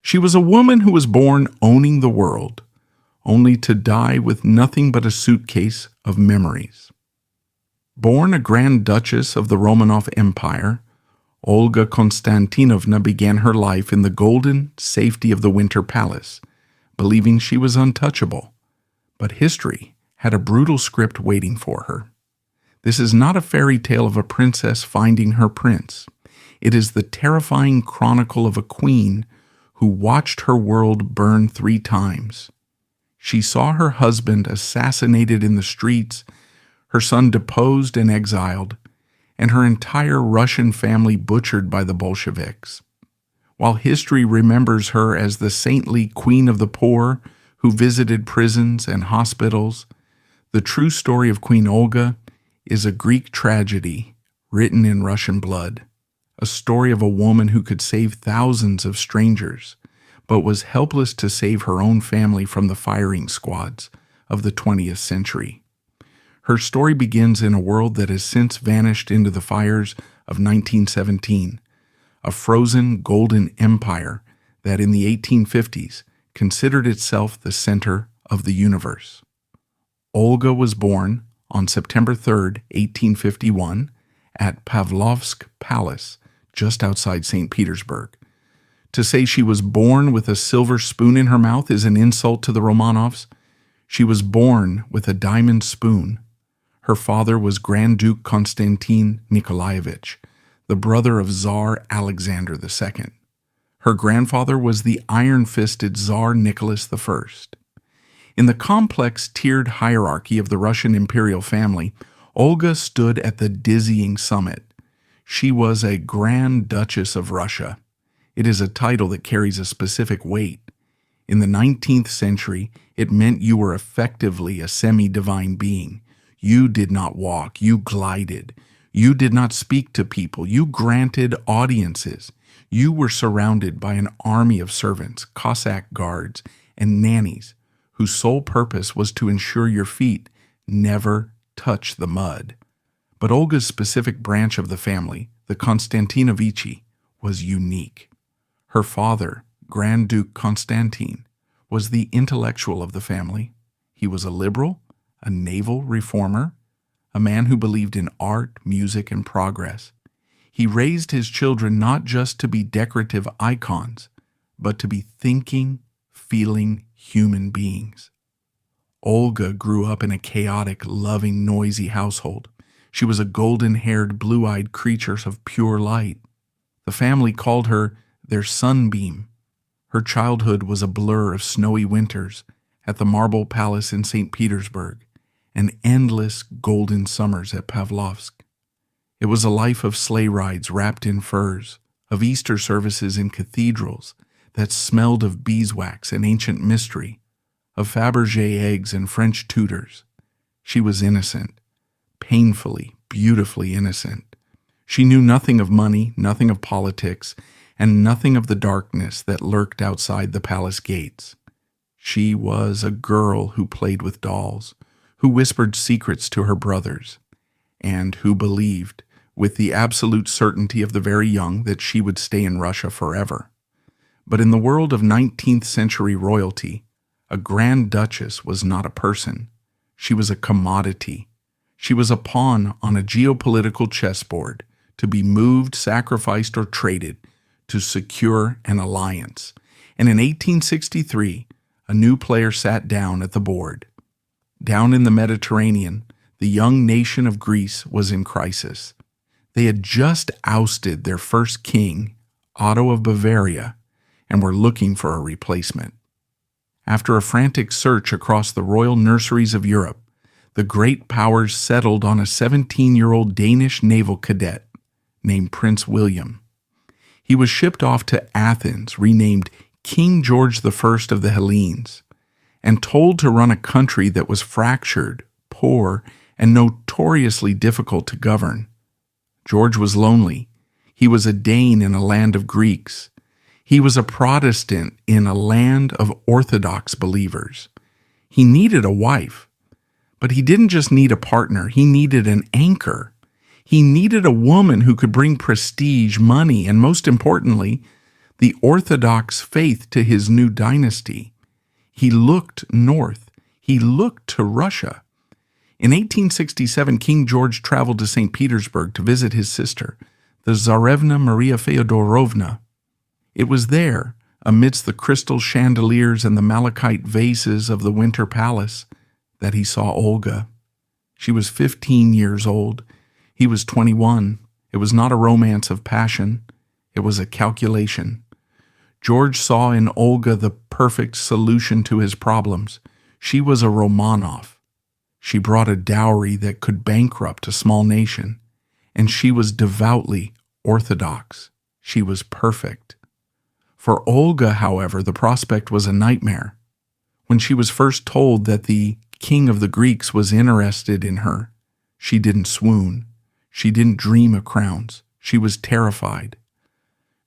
She was a woman who was born owning the world, only to die with nothing but a suitcase of memories. Born a Grand Duchess of the Romanov Empire, Olga Konstantinovna began her life in the golden safety of the Winter Palace, believing she was untouchable. But history had a brutal script waiting for her. This is not a fairy tale of a princess finding her prince. It is the terrifying chronicle of a queen who watched her world burn 3 times. She saw her husband assassinated in the streets, her son deposed and exiled, and her entire Russian family butchered by the Bolsheviks. While history remembers her as the saintly queen of the poor who visited prisons and hospitals, the true story of Queen Olga is a Greek tragedy written in Russian blood, a story of a woman who could save thousands of strangers, but was helpless to save her own family from the firing squads of the 20th century. Her story begins in a world that has since vanished into the fires of 1917, a frozen golden empire that in the 1850s considered itself the center of the universe. Olga was born on September 3, 1851, at Pavlovsk Palace, just outside St. Petersburg. To say she was born with a silver spoon in her mouth is an insult to the Romanovs. She was born with a diamond spoon. Her father was Grand Duke Konstantin Nikolaevich, the brother of Tsar Alexander II. Her grandfather was the iron-fisted Tsar Nicholas I. In the complex tiered hierarchy of the Russian imperial family, Olga stood at the dizzying summit. She was a Grand Duchess of Russia. It is a title that carries a specific weight. In the 19th century, it meant you were effectively a semi-divine being. You did not walk, you glided. You did not speak to people, you granted audiences. You were surrounded by an army of servants, Cossack guards, and nannies, whose sole purpose was to ensure your feet never touch the mud. But Olga's specific branch of the family, the Konstantinovichi, was unique. Her father, Grand Duke Konstantin, was the intellectual of the family. He was a liberal, a naval reformer, a man who believed in art, music, and progress. He raised his children not just to be decorative icons, but to be thinking, feeling human beings. Olga grew up in a chaotic, loving, noisy household. She was a golden-haired, blue-eyed creature of pure light. The family called her their sunbeam. Her childhood was a blur of snowy winters at the Marble Palace in St. Petersburg and endless golden summers at Pavlovsk. It was a life of sleigh rides wrapped in furs, of Easter services in cathedrals that smelled of beeswax and ancient mystery, of Fabergé eggs and French tutors. She was innocent, painfully, beautifully innocent. She knew nothing of money, nothing of politics, and nothing of the darkness that lurked outside the palace gates. She was a girl who played with dolls, who whispered secrets to her brothers, and who believed, with the absolute certainty of the very young, that she would stay in Russia forever. But in the world of 19th century royalty, a Grand Duchess was not a person. She was a commodity. She was a pawn on a geopolitical chessboard to be moved, sacrificed, or traded to secure an alliance. And in 1863, a new player sat down at the board. Down in the Mediterranean, the young nation of Greece was in crisis. They had just ousted their first king, Otto of Bavaria, and were looking for a replacement. After a frantic search across the royal nurseries of Europe, the great powers settled on a 17-year-old Danish naval cadet named Prince William. He was shipped off to Athens, renamed King George I of the Hellenes, and told to run a country that was fractured, poor, and notoriously difficult to govern. George was lonely. He was a Dane in a land of Greeks. He was a Protestant in a land of Orthodox believers. He needed a wife, but he didn't just need a partner. He needed an anchor. He needed a woman who could bring prestige, money, and most importantly, the Orthodox faith to his new dynasty. He looked north. He looked to Russia. In 1867, King George traveled to St. Petersburg to visit his sister, the Tsarevna Maria Feodorovna. It was there, amidst the crystal chandeliers and the malachite vases of the Winter Palace, that he saw Olga. She was 15 years old. He was 21. It was not a romance of passion. It was a calculation. George saw in Olga the perfect solution to his problems. She was a Romanov. She brought a dowry that could bankrupt a small nation, and she was devoutly Orthodox. She was perfect. For Olga, however, the prospect was a nightmare. When she was first told that the king of the Greeks was interested in her, she didn't swoon. She didn't dream of crowns. She was terrified.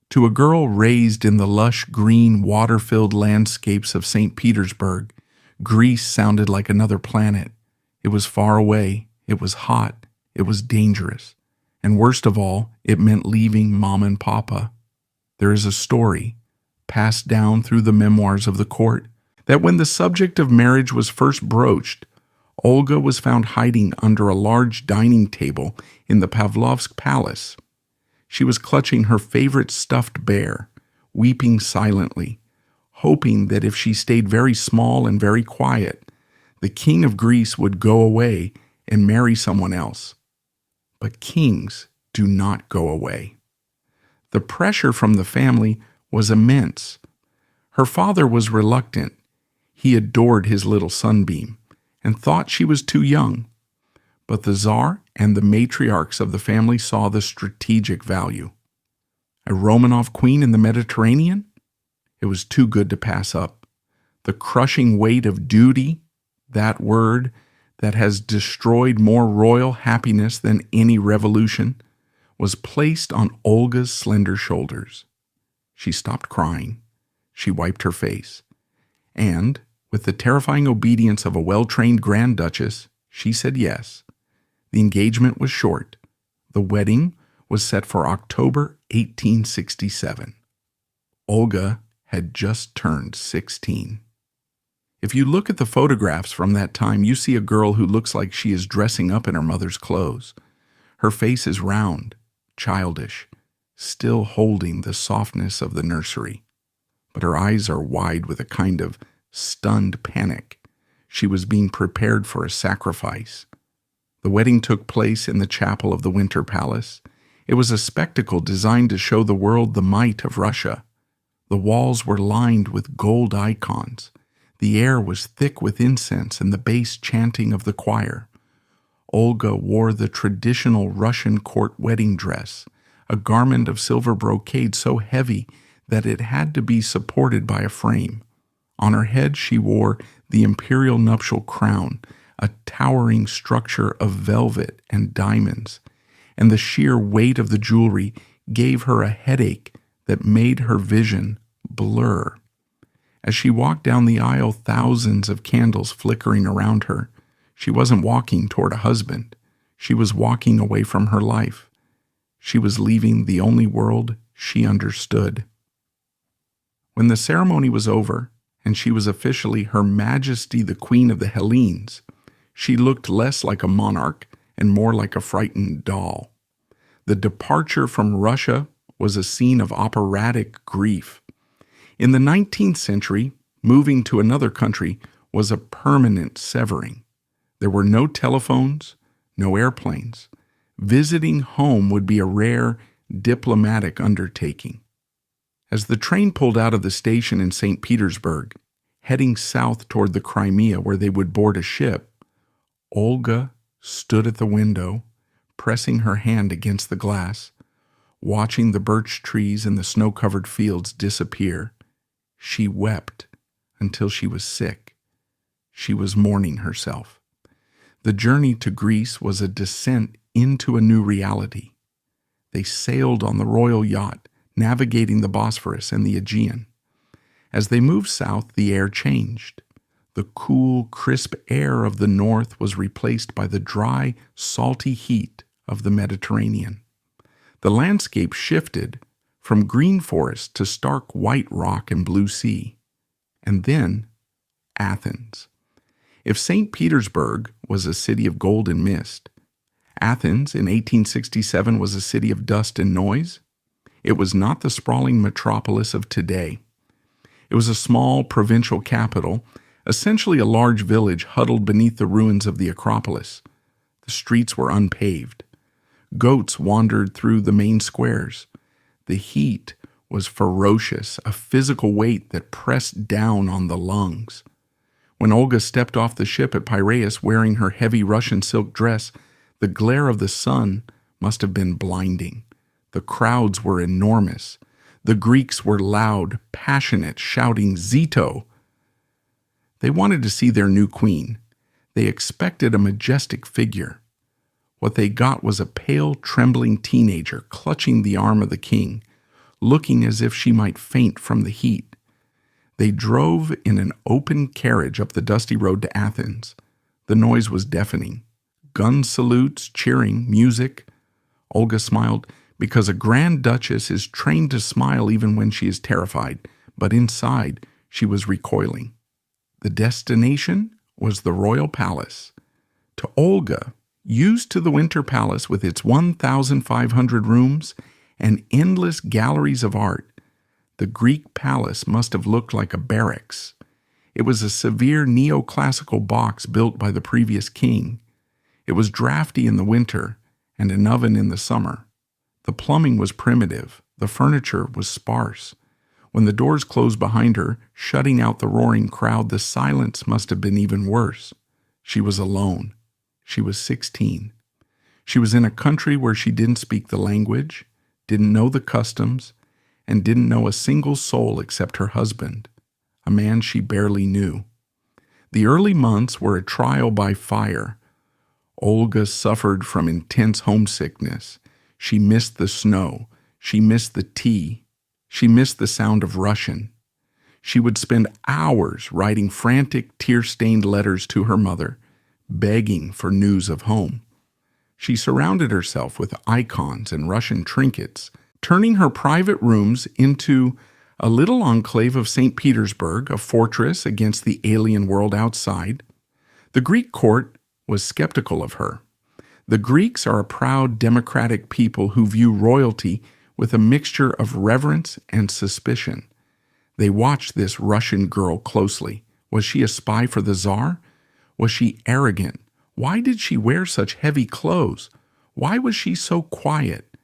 To a girl raised in the lush, green, water-filled landscapes of St. Petersburg, Greece sounded like another planet. It was far away. It was hot. It was dangerous. And worst of all, it meant leaving Mom and Papa. There is a story, passed down through the memoirs of the court, that when the subject of marriage was first broached, Olga was found hiding under a large dining table in the Pavlovsk Palace. She was clutching her favorite stuffed bear, weeping silently, hoping that if she stayed very small and very quiet, the king of Greece would go away and marry someone else. But kings do not go away. The pressure from the family was immense. Her father was reluctant. He adored his little sunbeam and thought she was too young. But the Tsar and the matriarchs of the family saw the strategic value. A Romanov queen in the Mediterranean? It was too good to pass up. The crushing weight of duty, that word that has destroyed more royal happiness than any revolution, was placed on Olga's slender shoulders. She stopped crying. She wiped her face. And, with the terrifying obedience of a well-trained Grand Duchess, she said yes. The engagement was short. The wedding was set for October 1867. Olga had just turned 16. If you look at the photographs from that time, you see a girl who looks like she is dressing up in her mother's clothes. Her face is round, childish, still holding the softness of the nursery. But her eyes are wide with a kind of stunned panic. She was being prepared for a sacrifice. The wedding took place in the chapel of the Winter Palace. It was a spectacle designed to show the world the might of Russia. The walls were lined with gold icons. The air was thick with incense and the bass chanting of the choir. Olga wore the traditional Russian court wedding dress, a garment of silver brocade so heavy that it had to be supported by a frame. On her head she wore the imperial nuptial crown, a towering structure of velvet and diamonds, and the sheer weight of the jewelry gave her a headache that made her vision blur. As she walked down the aisle, thousands of candles flickering around her, she wasn't walking toward a husband. She was walking away from her life. She was leaving the only world she understood. When the ceremony was over, and she was officially Her Majesty the Queen of the Hellenes, she looked less like a monarch and more like a frightened doll. The departure from Russia was a scene of operatic grief. In the 19th century, moving to another country was a permanent severing. There were no telephones, no airplanes. Visiting home would be a rare diplomatic undertaking. As the train pulled out of the station in St. Petersburg, heading south toward the Crimea where they would board a ship, Olga stood at the window, pressing her hand against the glass, watching the birch trees and the snow-covered fields disappear. She wept until she was sick. She was mourning herself. The journey to Greece was a descent into a new reality. They sailed on the royal yacht, navigating the Bosphorus and the Aegean. As they moved south, the air changed. The cool, crisp air of the north was replaced by the dry, salty heat of the Mediterranean. The landscape shifted from green forest to stark white rock and blue sea. And then Athens. If St. Petersburg was a city of gold and mist, Athens in 1867 was a city of dust and noise. It was not the sprawling metropolis of today. It was a small provincial capital, essentially a large village huddled beneath the ruins of the Acropolis. The streets were unpaved. Goats wandered through the main squares. The heat was ferocious, a physical weight that pressed down on the lungs. When Olga stepped off the ship at Piraeus wearing her heavy Russian silk dress, the glare of the sun must have been blinding. The crowds were enormous. The Greeks were loud, passionate, shouting, "Zito!" They wanted to see their new queen. They expected a majestic figure. What they got was a pale, trembling teenager clutching the arm of the king, looking as if she might faint from the heat. They drove in an open carriage up the dusty road to Athens. The noise was deafening. Gun salutes, cheering, music. Olga smiled, because a Grand Duchess is trained to smile even when she is terrified, but inside she was recoiling. The destination was the royal palace. To Olga, used to the Winter Palace with its 1,500 rooms and endless galleries of art, the Greek palace must have looked like a barracks. It was a severe neoclassical box built by the previous king. It was drafty in the winter and an oven in the summer. The plumbing was primitive. The furniture was sparse. When the doors closed behind her, shutting out the roaring crowd, the silence must have been even worse. She was alone. She was 16. She was in a country where she didn't speak the language, didn't know the customs, and didn't know a single soul except her husband, a man she barely knew. The early months were a trial by fire. Olga suffered from intense homesickness. She missed the snow. She missed the tea. She missed the sound of Russian. She would spend hours writing frantic, tear-stained letters to her mother, begging for news of home. She surrounded herself with icons and Russian trinkets, turning her private rooms into a little enclave of St. Petersburg, a fortress against the alien world outside. The Greek court was skeptical of her. The Greeks are a proud, democratic people who view royalty with a mixture of reverence and suspicion. They watched this Russian girl closely. Was she a spy for the Tsar? Was she arrogant? Why did she wear such heavy clothes? Why was she so quiet?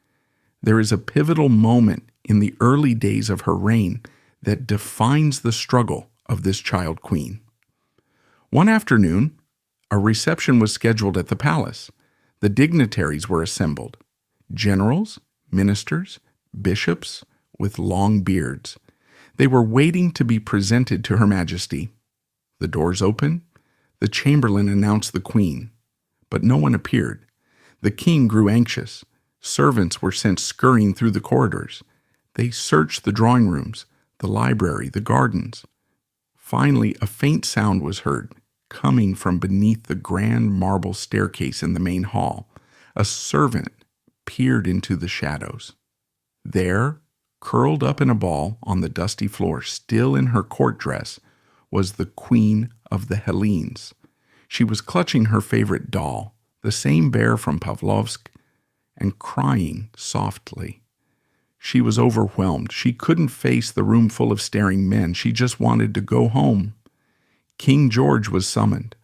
There is a pivotal moment in the early days of her reign that defines the struggle of this child queen. One afternoon, a reception was scheduled at the palace. The dignitaries were assembled. Generals, ministers, bishops with long beards. They were waiting to be presented to Her Majesty. The doors opened. The chamberlain announced the queen, but no one appeared. The king grew anxious. Servants were sent scurrying through the corridors. They searched the drawing rooms, the library, the gardens. Finally, a faint sound was heard, coming from beneath the grand marble staircase in the main hall. A servant peered into the shadows. There, curled up in a ball on the dusty floor, still in her court dress, was the Queen of the Hellenes. She was clutching her favorite doll, the same bear from Pavlovsk, and crying softly. She was overwhelmed. She couldn't face the room full of staring men. She just wanted to go home. King George was summoned.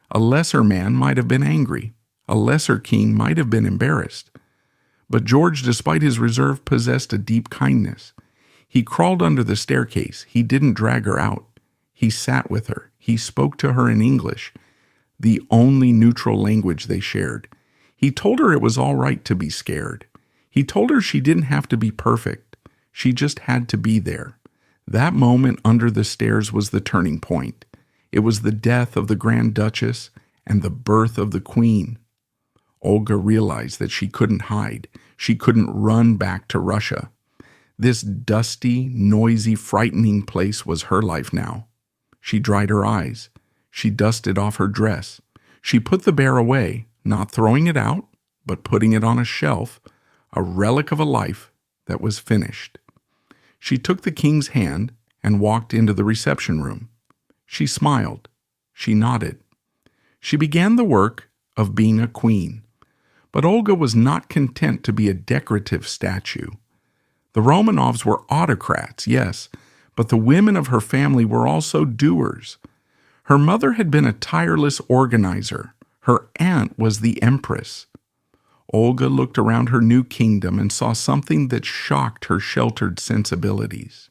A lesser man might have been angry. A lesser king might have been embarrassed. But George, despite his reserve, possessed a deep kindness. He crawled under the staircase. He didn't drag her out. He sat with her. He spoke to her in English, the only neutral language they shared. He told her it was all right to be scared. He told her she didn't have to be perfect. She just had to be there. That moment under the stairs was the turning point. It was the death of the Grand Duchess and the birth of the Queen. Olga realized that she couldn't hide. She couldn't run back to Russia. This dusty, noisy, frightening place was her life now. She dried her eyes. She dusted off her dress. She put the bear away, not throwing it out, but putting it on a shelf, a relic of a life that was finished. She took the king's hand and walked into the reception room. She smiled. She nodded. She began the work of being a queen. But Olga was not content to be a decorative statue. The Romanovs were autocrats, yes, but the women of her family were also doers. Her mother had been a tireless organizer. Her aunt was the empress. Olga looked around her new kingdom and saw something that shocked her sheltered sensibilities.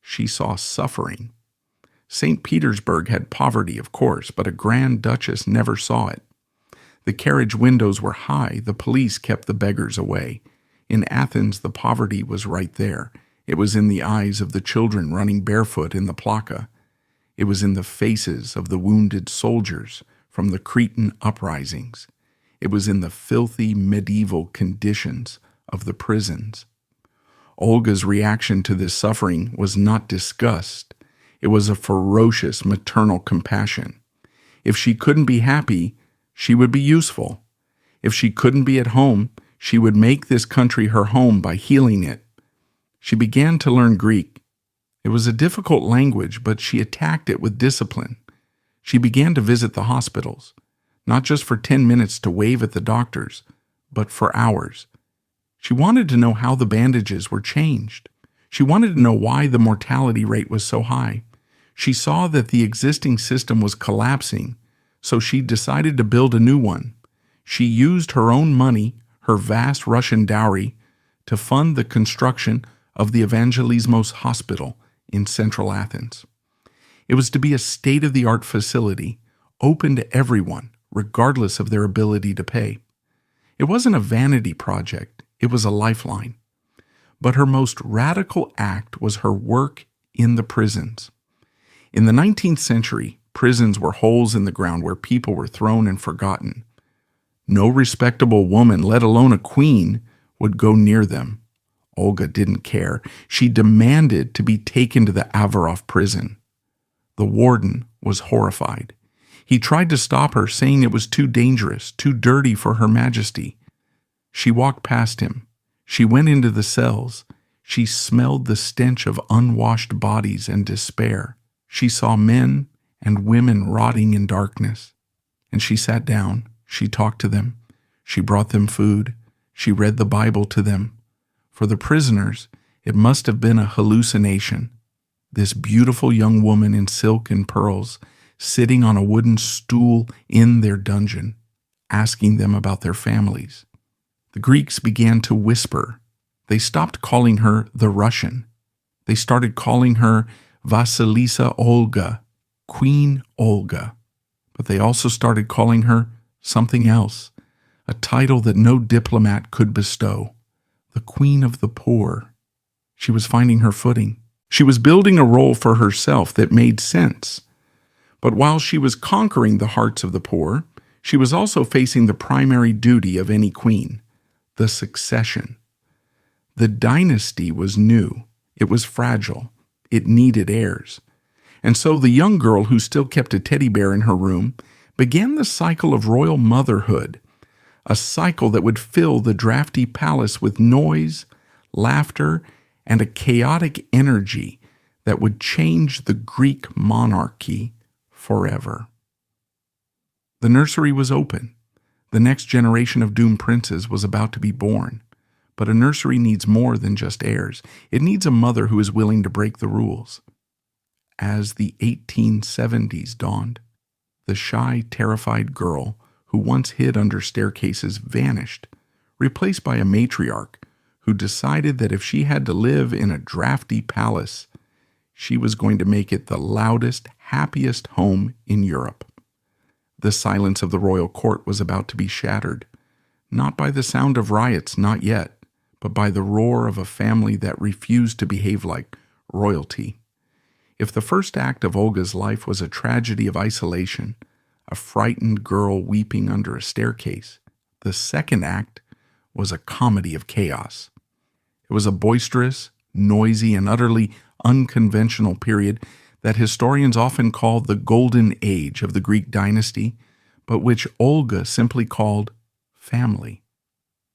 She saw suffering. St. Petersburg had poverty, of course, but a Grand Duchess never saw it. The carriage windows were high. The police kept the beggars away. In Athens, the poverty was right there. It was in the eyes of the children running barefoot in the Plaka. It was in the faces of the wounded soldiers from the Cretan uprisings. It was in the filthy medieval conditions of the prisons. Olga's reaction to this suffering was not disgust. It was a ferocious maternal compassion. If she couldn't be happy, she would be useful. If she couldn't be at home, she would make this country her home by healing it. She began to learn Greek. It was a difficult language, but she attacked it with discipline. She began to visit the hospitals, not just for 10 minutes to wave at the doctors, but for hours. She wanted to know how the bandages were changed. She wanted to know why the mortality rate was so high. She saw that the existing system was collapsing, so she decided to build a new one. She used her own money, her vast Russian dowry, to fund the construction of the Evangelismos Hospital in central Athens. It was to be a state-of-the-art facility, open to everyone, regardless of their ability to pay. It wasn't a vanity project, it was a lifeline. But her most radical act was her work in the prisons. In the 19th century, prisons were holes in the ground where people were thrown and forgotten. No respectable woman, let alone a queen, would go near them. Olga didn't care. She demanded to be taken to the Avarov prison. The warden was horrified. He tried to stop her, saying it was too dangerous, too dirty for Her Majesty. She walked past him. She went into the cells. She smelled the stench of unwashed bodies and despair. She saw men and women rotting in darkness. And she sat down. She talked to them. She brought them food. She read the Bible to them. For the prisoners, it must have been a hallucination. This beautiful young woman in silk and pearls, sitting on a wooden stool in their dungeon, asking them about their families. The Greeks began to whisper. They stopped calling her the Russian. They started calling her Vasilisa Olga, Queen Olga. But they also started calling her something else, a title that no diplomat could bestow, the Queen of the Poor. She was finding her footing. She was building a role for herself that made sense. But while she was conquering the hearts of the poor, she was also facing the primary duty of any queen, the succession. The dynasty was new. It was fragile. It needed heirs. And so the young girl who still kept a teddy bear in her room began the cycle of royal motherhood, a cycle that would fill the drafty palace with noise, laughter, and a chaotic energy that would change the Greek monarchy forever. The nursery was open. The next generation of doomed princes was about to be born. But a nursery needs more than just heirs. It needs a mother who is willing to break the rules. As the 1870s dawned, the shy, terrified girl who once hid under staircases vanished, replaced by a matriarch who decided that if she had to live in a drafty palace, she was going to make it the loudest, happiest home in Europe. The silence of the royal court was about to be shattered, not by the sound of riots, not yet, but by the roar of a family that refused to behave like royalty. If the first act of Olga's life was a tragedy of isolation, a frightened girl weeping under a staircase, the second act was a comedy of chaos. It was a boisterous, noisy, and utterly unconventional period that historians often call the Golden Age of the Greek dynasty, but which Olga simply called family.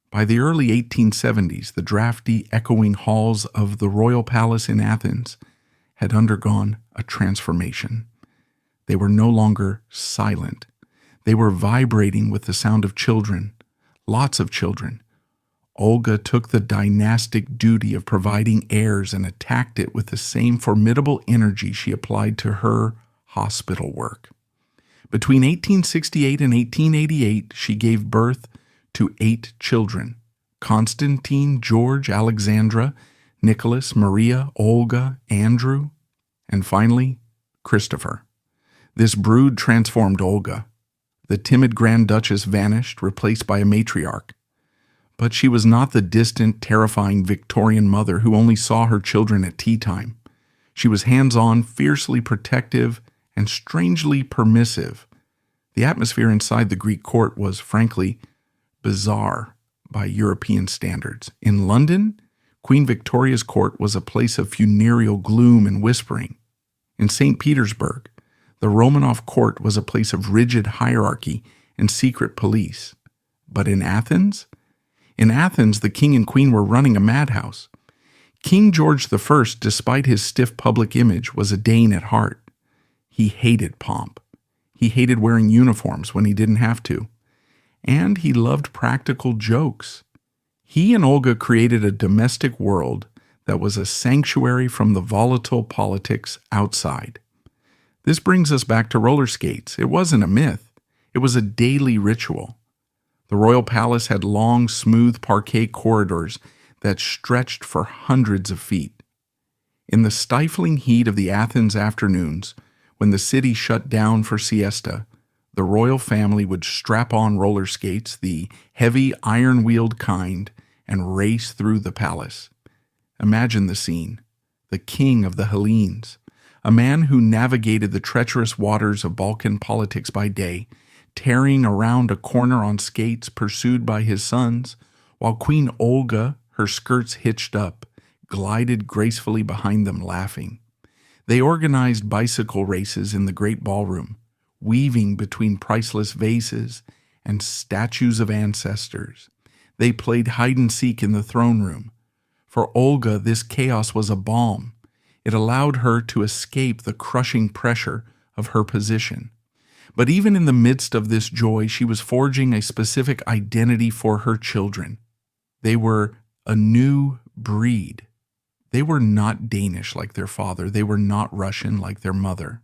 By the early 1870s, the drafty, echoing halls of the royal palace in Athens had undergone a transformation. They were no longer silent. They were vibrating with the sound of children, lots of children. Olga took the dynastic duty of providing heirs and attacked it with the same formidable energy she applied to her hospital work. Between 1868 and 1888, she gave birth to 8 children: Constantine, George, Alexandra, Nicholas, Maria, Olga, Andrew, and finally, Christopher. This brood transformed Olga. The timid Grand Duchess vanished, replaced by a matriarch. But she was not the distant, terrifying Victorian mother who only saw her children at tea time. She was hands-on, fiercely protective, and strangely permissive. The atmosphere inside the Greek court was, frankly, bizarre by European standards. In London, Queen Victoria's court was a place of funereal gloom and whispering. In St. Petersburg, the Romanov court was a place of rigid hierarchy and secret police. But in Athens? In Athens, the king and queen were running a madhouse. King George I, despite his stiff public image, was a Dane at heart. He hated pomp. He hated wearing uniforms when he didn't have to. And he loved practical jokes. He and Olga created a domestic world that was a sanctuary from the volatile politics outside. This brings us back to roller skates. It wasn't a myth. It was a daily ritual. The royal palace had long, smooth parquet corridors that stretched for hundreds of feet. In the stifling heat of the Athens afternoons, when the city shut down for siesta, the royal family would strap on roller skates, the heavy iron-wheeled kind, and race through the palace. Imagine the scene. The king of the Hellenes, a man who navigated the treacherous waters of Balkan politics by day, tearing around a corner on skates pursued by his sons, while Queen Olga, her skirts hitched up, glided gracefully behind them laughing. They organized bicycle races in the great ballroom, weaving between priceless vases and statues of ancestors. They played hide-and-seek in the throne room. For Olga, this chaos was a balm. It allowed her to escape the crushing pressure of her position. But even in the midst of this joy, she was forging a specific identity for her children. They were a new breed. They were not Danish like their father. They were not Russian like their mother.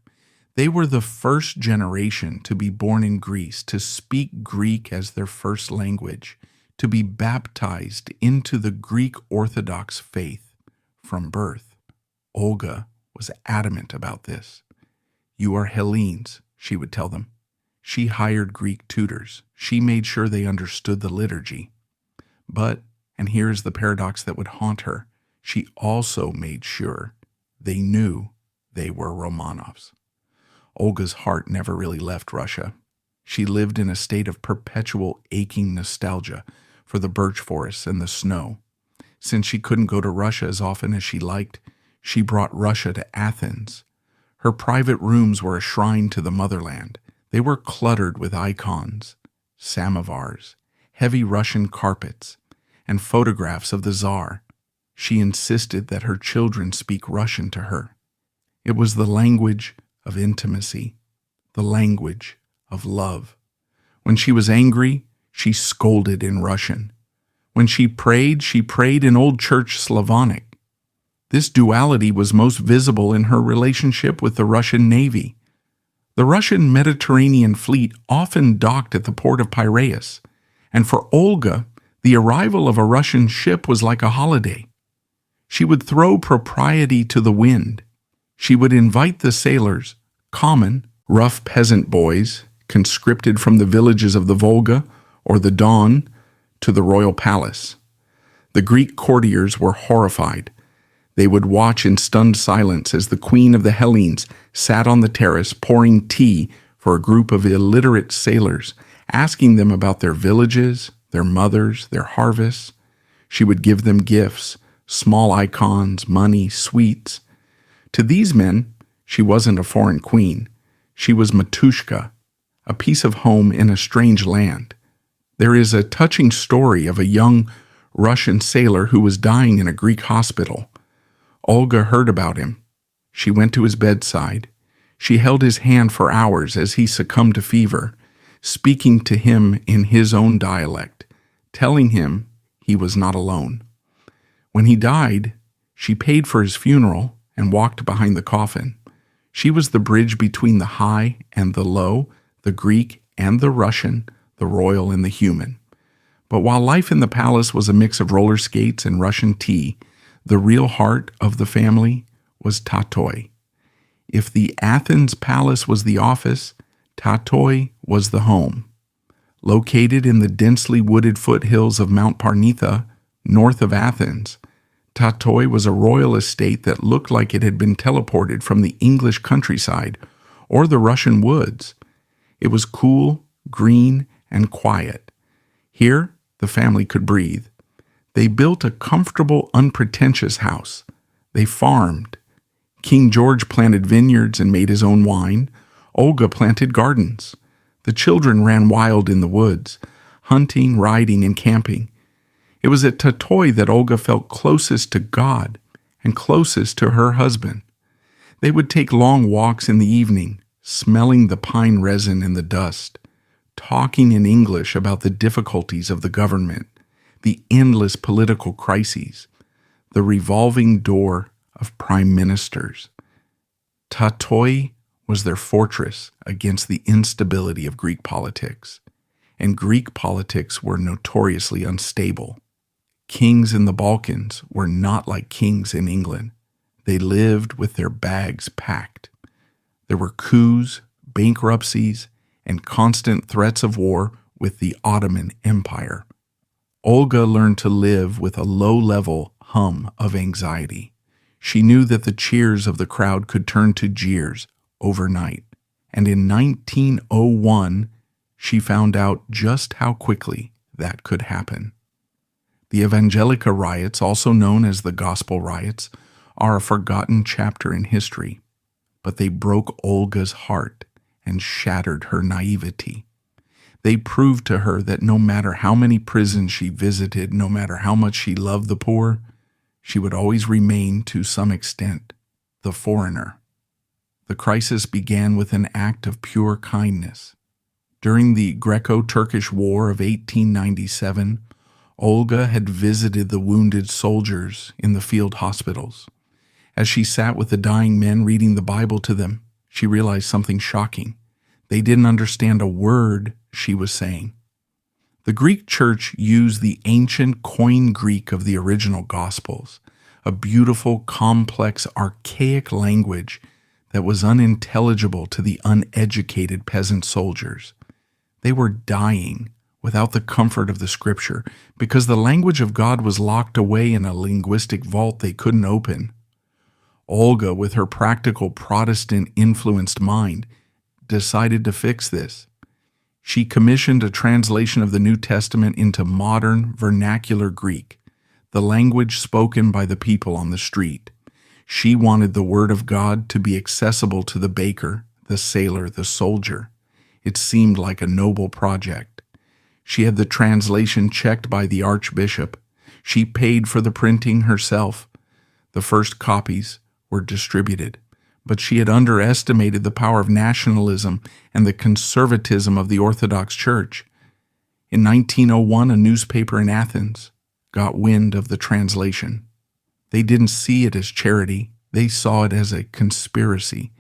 They were the first generation to be born in Greece, to speak Greek as their first language, to be baptized into the Greek Orthodox faith from birth. Olga was adamant about this. "You are Hellenes," she would tell them. She hired Greek tutors. She made sure they understood the liturgy. But, and here is the paradox that would haunt her, she also made sure they knew they were Romanovs. Olga's heart never really left Russia. She lived in a state of perpetual aching nostalgia for the birch forests and the snow. Since she couldn't go to Russia as often as she liked, she brought Russia to Athens. Her private rooms were a shrine to the motherland. They were cluttered with icons, samovars, heavy Russian carpets, and photographs of the Tsar. She insisted that her children speak Russian to her. It was the language of intimacy, the language of love. When she was angry, she scolded in Russian. When she prayed in Old Church Slavonic. This duality was most visible in her relationship with the Russian Navy. The Russian Mediterranean fleet often docked at the port of Piraeus, and for Olga, the arrival of a Russian ship was like a holiday. She would throw propriety to the wind. She would invite the sailors, common, rough peasant boys, conscripted from the villages of the Volga or the Don, to the royal palace. The Greek courtiers were horrified. They would watch in stunned silence as the queen of the Hellenes sat on the terrace pouring tea for a group of illiterate sailors, asking them about their villages, their mothers, their harvests. She would give them gifts, small icons, money, sweets. To these men, she wasn't a foreign queen. She was Matushka, a piece of home in a strange land. There is a touching story of a young Russian sailor who was dying in a Greek hospital. Olga heard about him. She went to his bedside. She held his hand for hours as he succumbed to fever, speaking to him in his own dialect, telling him he was not alone. When he died, she paid for his funeral and walked behind the coffin. She was the bridge between the high and the low, the Greek and the Russian, the royal and the human. But while life in the palace was a mix of roller skates and Russian tea, the real heart of the family was Tatoi. If the Athens palace was the office, Tatoi was the home. Located in the densely wooded foothills of Mount Parnitha, north of Athens, Tatoi was a royal estate that looked like it had been teleported from the English countryside or the Russian woods. It was cool, green, and quiet. Here, the family could breathe. They built a comfortable, unpretentious house. They farmed. King George planted vineyards and made his own wine. Olga planted gardens. The children ran wild in the woods, hunting, riding, and camping. It was at Tatoi that Olga felt closest to God and closest to her husband. They would take long walks in the evening, smelling the pine resin and the dust, talking in English about the difficulties of the government, the endless political crises, the revolving door of prime ministers. Tatoi was their fortress against the instability of Greek politics, and Greek politics were notoriously unstable. Kings in the Balkans were not like kings in England. They lived with their bags packed. There were coups, bankruptcies, and constant threats of war with the Ottoman Empire. Olga learned to live with a low-level hum of anxiety. She knew that the cheers of the crowd could turn to jeers overnight, and in 1901, she found out just how quickly that could happen. The Evangelica riots, also known as the Gospel riots, are a forgotten chapter in history, but they broke Olga's heart and shattered her naivety. They proved to her that no matter how many prisons she visited, no matter how much she loved the poor, she would always remain, to some extent, the foreigner. The crisis began with an act of pure kindness. During the Greco-Turkish War of 1897, Olga had visited the wounded soldiers in the field hospitals. As she sat with the dying men reading the Bible to them, she realized something shocking. They didn't understand a word she was saying. The Greek church used the ancient Koine Greek of the original Gospels, a beautiful, complex, archaic language that was unintelligible to the uneducated peasant soldiers. They were dying without the comfort of the Scripture because the language of God was locked away in a linguistic vault they couldn't open. Olga, with her practical Protestant-influenced mind, decided to fix this. She commissioned a translation of the New Testament into modern vernacular Greek, the language spoken by the people on the street. She wanted the Word of God to be accessible to the baker, the sailor, the soldier. It seemed like a noble project. She had the translation checked by the archbishop. She paid for the printing herself. The first copies were distributed, but she had underestimated the power of nationalism and the conservatism of the Orthodox Church. In 1901, a newspaper in Athens got wind of the translation. They didn't see it as charity. They saw it as a conspiracy.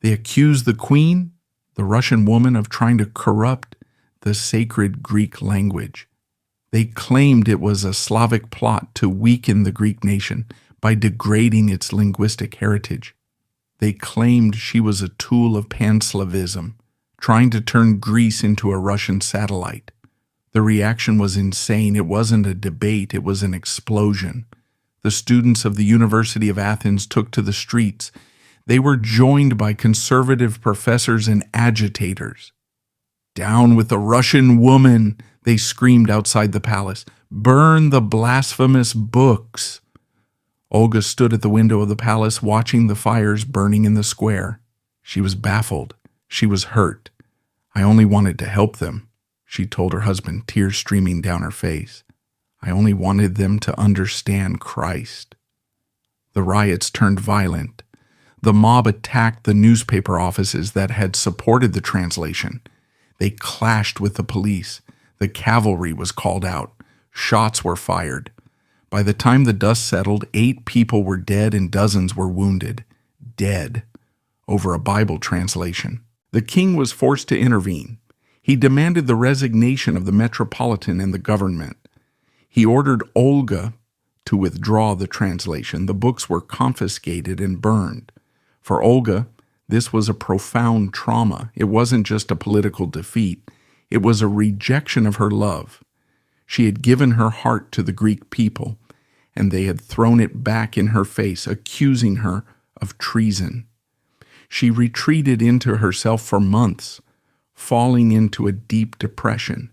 They accused the queen, the Russian woman, of trying to corrupt the sacred Greek language. They claimed it was a Slavic plot to weaken the Greek nation by degrading its linguistic heritage. They claimed she was a tool of Pan-Slavism, trying to turn Greece into a Russian satellite. The reaction was insane. It wasn't a debate, it was an explosion. The students of the University of Athens took to the streets. They were joined by conservative professors and agitators. "Down with the Russian woman," they screamed outside the palace. "Burn the blasphemous books." Olga stood at the window of the palace watching the fires burning in the square. She was baffled. She was hurt. "I only wanted to help them," she told her husband, tears streaming down her face. "I only wanted them to understand Christ." The riots turned violent. The mob attacked the newspaper offices that had supported the translation. They clashed with the police. The cavalry was called out. Shots were fired. By the time the dust settled, 8 people were dead and dozens were wounded. Dead. Over a Bible translation. The king was forced to intervene. He demanded the resignation of the metropolitan and the government. He ordered Olga to withdraw the translation. The books were confiscated and burned. For Olga, this was a profound trauma. It wasn't just a political defeat. It was a rejection of her love. She had given her heart to the Greek people, and they had thrown it back in her face, accusing her of treason. She retreated into herself for months, falling into a deep depression.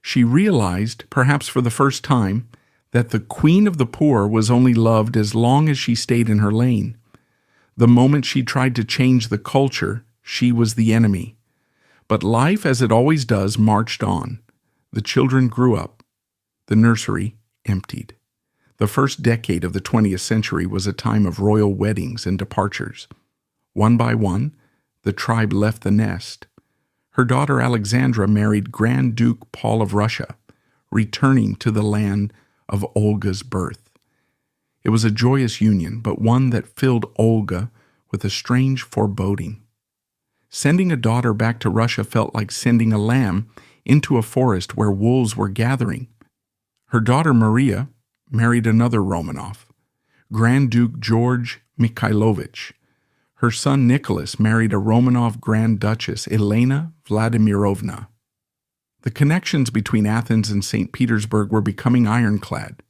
She realized, perhaps for the first time, that the queen of the poor was only loved as long as she stayed in her lane. The moment she tried to change the culture, she was the enemy. But life, as it always does, marched on. The children grew up. The nursery emptied. The first decade of the 20th century was a time of royal weddings and departures. One by one, the tribe left the nest. Her daughter Alexandra married Grand Duke Paul of Russia, returning to the land of Olga's birth. It was a joyous union, but one that filled Olga with a strange foreboding. Sending a daughter back to Russia felt like sending a lamb into a forest where wolves were gathering. Her daughter Maria married another Romanov, Grand Duke George Mikhailovich. Her son Nicholas married a Romanov Grand Duchess, Elena Vladimirovna. The connections between Athens and St. Petersburg were becoming ironclad.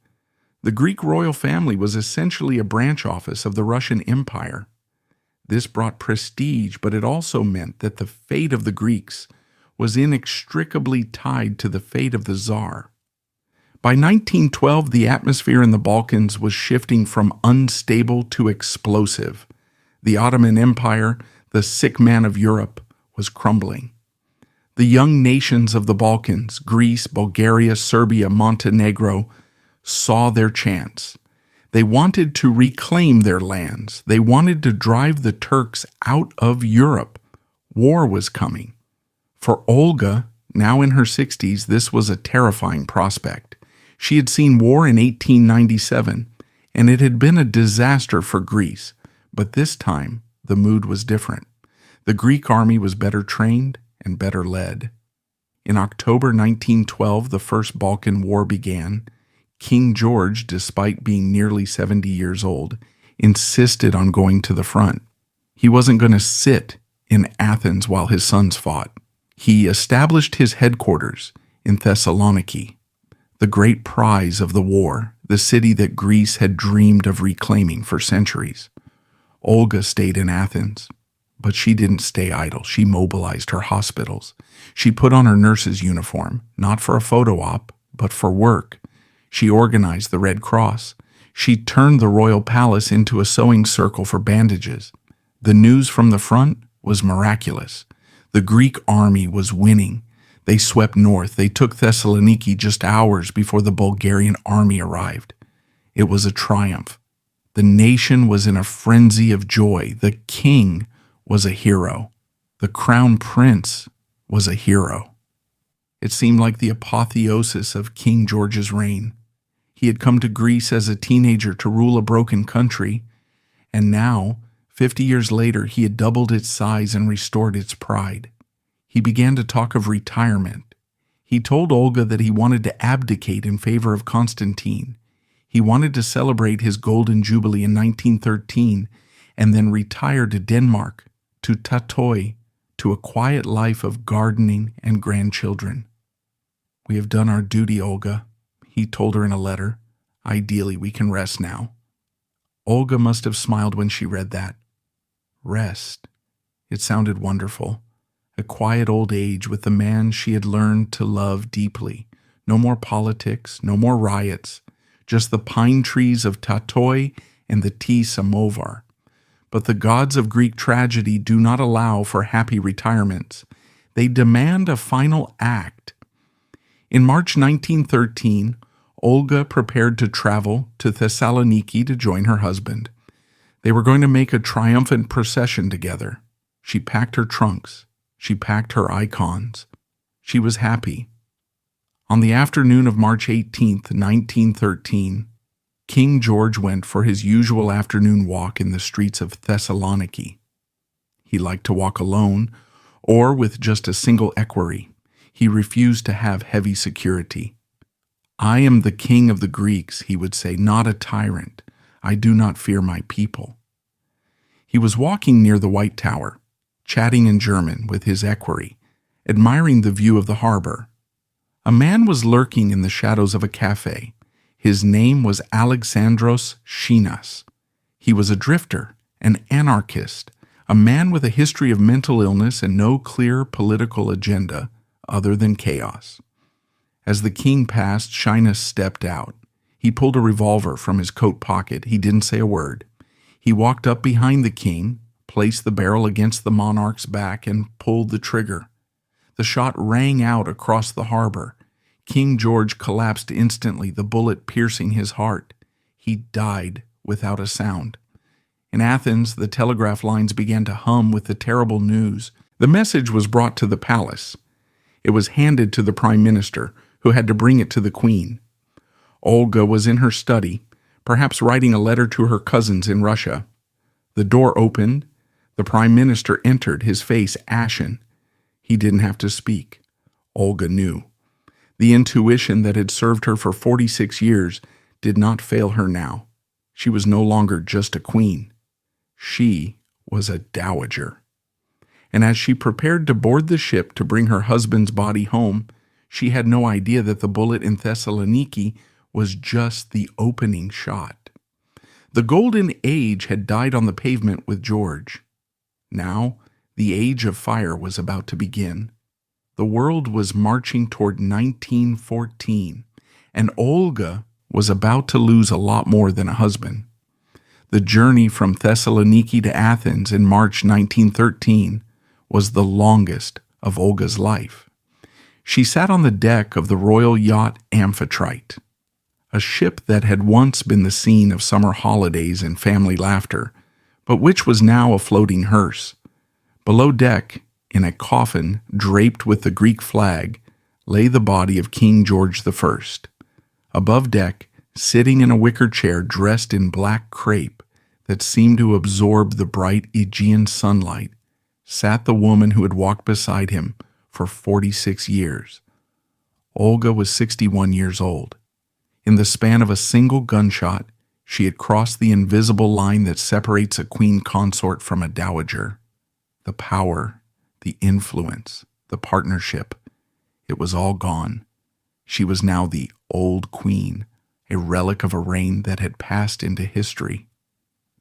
The Greek royal family was essentially a branch office of the Russian Empire. This brought prestige, but it also meant that the fate of the Greeks was inextricably tied to the fate of the Tsar. By 1912, the atmosphere in the Balkans was shifting from unstable to explosive. The Ottoman Empire, the sick man of Europe, was crumbling. The young nations of the Balkans, Greece, Bulgaria, Serbia, Montenegro, saw their chance. They wanted to reclaim their lands. They wanted to drive the Turks out of Europe. War was coming. For Olga, now in her 60s, this was a terrifying prospect. She had seen war in 1897, and it had been a disaster for Greece. But this time, the mood was different. The Greek army was better trained and better led. In October 1912, the First Balkan War began. King George, despite being nearly 70 years old, insisted on going to the front. He wasn't going to sit in Athens while his sons fought. He established his headquarters in Thessaloniki, the great prize of the war, the city that Greece had dreamed of reclaiming for centuries. Olga stayed in Athens, but she didn't stay idle. She mobilized her hospitals. She put on her nurse's uniform, not for a photo op, but for work. She organized the Red Cross. She turned the royal palace into a sewing circle for bandages. The news from the front was miraculous. The Greek army was winning. They swept north. They took Thessaloniki just hours before the Bulgarian army arrived. It was a triumph. The nation was in a frenzy of joy. The king was a hero. The crown prince was a hero. It seemed like the apotheosis of King George's reign. He had come to Greece as a teenager to rule a broken country, and now, 50 years later, he had doubled its size and restored its pride. He began to talk of retirement. He told Olga that he wanted to abdicate in favor of Constantine. He wanted to celebrate his golden jubilee in 1913 and then retire to Denmark, to Tatoi, to a quiet life of gardening and grandchildren. "We have done our duty, Olga," he told her in a letter. "Ideally, we can rest now." Olga must have smiled when she read that. Rest. It sounded wonderful. A quiet old age with the man she had learned to love deeply. No more politics, no more riots. Just the pine trees of Tatoi and the tea samovar. But the gods of Greek tragedy do not allow for happy retirements. They demand a final act. In March 1913, Olga prepared to travel to Thessaloniki to join her husband. They were going to make a triumphant procession together. She packed her trunks. She packed her icons. She was happy. On the afternoon of March 18, 1913, King George went for his usual afternoon walk in the streets of Thessaloniki. He liked to walk alone or with just a single equerry. He refused to have heavy security. "I am the king of the Greeks," he would say, "not a tyrant. I do not fear my people." He was walking near the White Tower, chatting in German with his equerry, admiring the view of the harbor. A man was lurking in the shadows of a cafe. His name was Alexandros Shinas. He was a drifter, an anarchist, a man with a history of mental illness and no clear political agenda other than chaos. As the king passed, Shinas stepped out. He pulled a revolver from his coat pocket. He didn't say a word. He walked up behind the king, placed the barrel against the monarch's back, and pulled the trigger. The shot rang out across the harbor. King George collapsed instantly, the bullet piercing his heart. He died without a sound. In Athens, the telegraph lines began to hum with the terrible news. The message was brought to the palace. It was handed to the prime minister, who had to bring it to the queen. Olga was in her study, perhaps writing a letter to her cousins in Russia. The door opened. The prime minister entered, his face ashen. He didn't have to speak. Olga knew. The intuition that had served her for 46 years did not fail her now. She was no longer just a queen. She was a dowager. And as she prepared to board the ship to bring her husband's body home, she had no idea that the bullet in Thessaloniki was just the opening shot. The golden age had died on the pavement with George. Now, the age of fire was about to begin. The world was marching toward 1914, and Olga was about to lose a lot more than a husband. The journey from Thessaloniki to Athens in March 1913 was the longest of Olga's life. She sat on the deck of the royal yacht Amphitrite, a ship that had once been the scene of summer holidays and family laughter, but which was now a floating hearse. Below deck, in a coffin draped with the Greek flag, lay the body of King George I. Above deck, sitting in a wicker chair dressed in black crepe that seemed to absorb the bright Aegean sunlight, sat the woman who had walked beside him for 46 years. Olga was 61 years old. In the span of a single gunshot, she had crossed the invisible line that separates a queen consort from a dowager. The power, the influence, the partnership, it was all gone. She was now the old queen, a relic of a reign that had passed into history.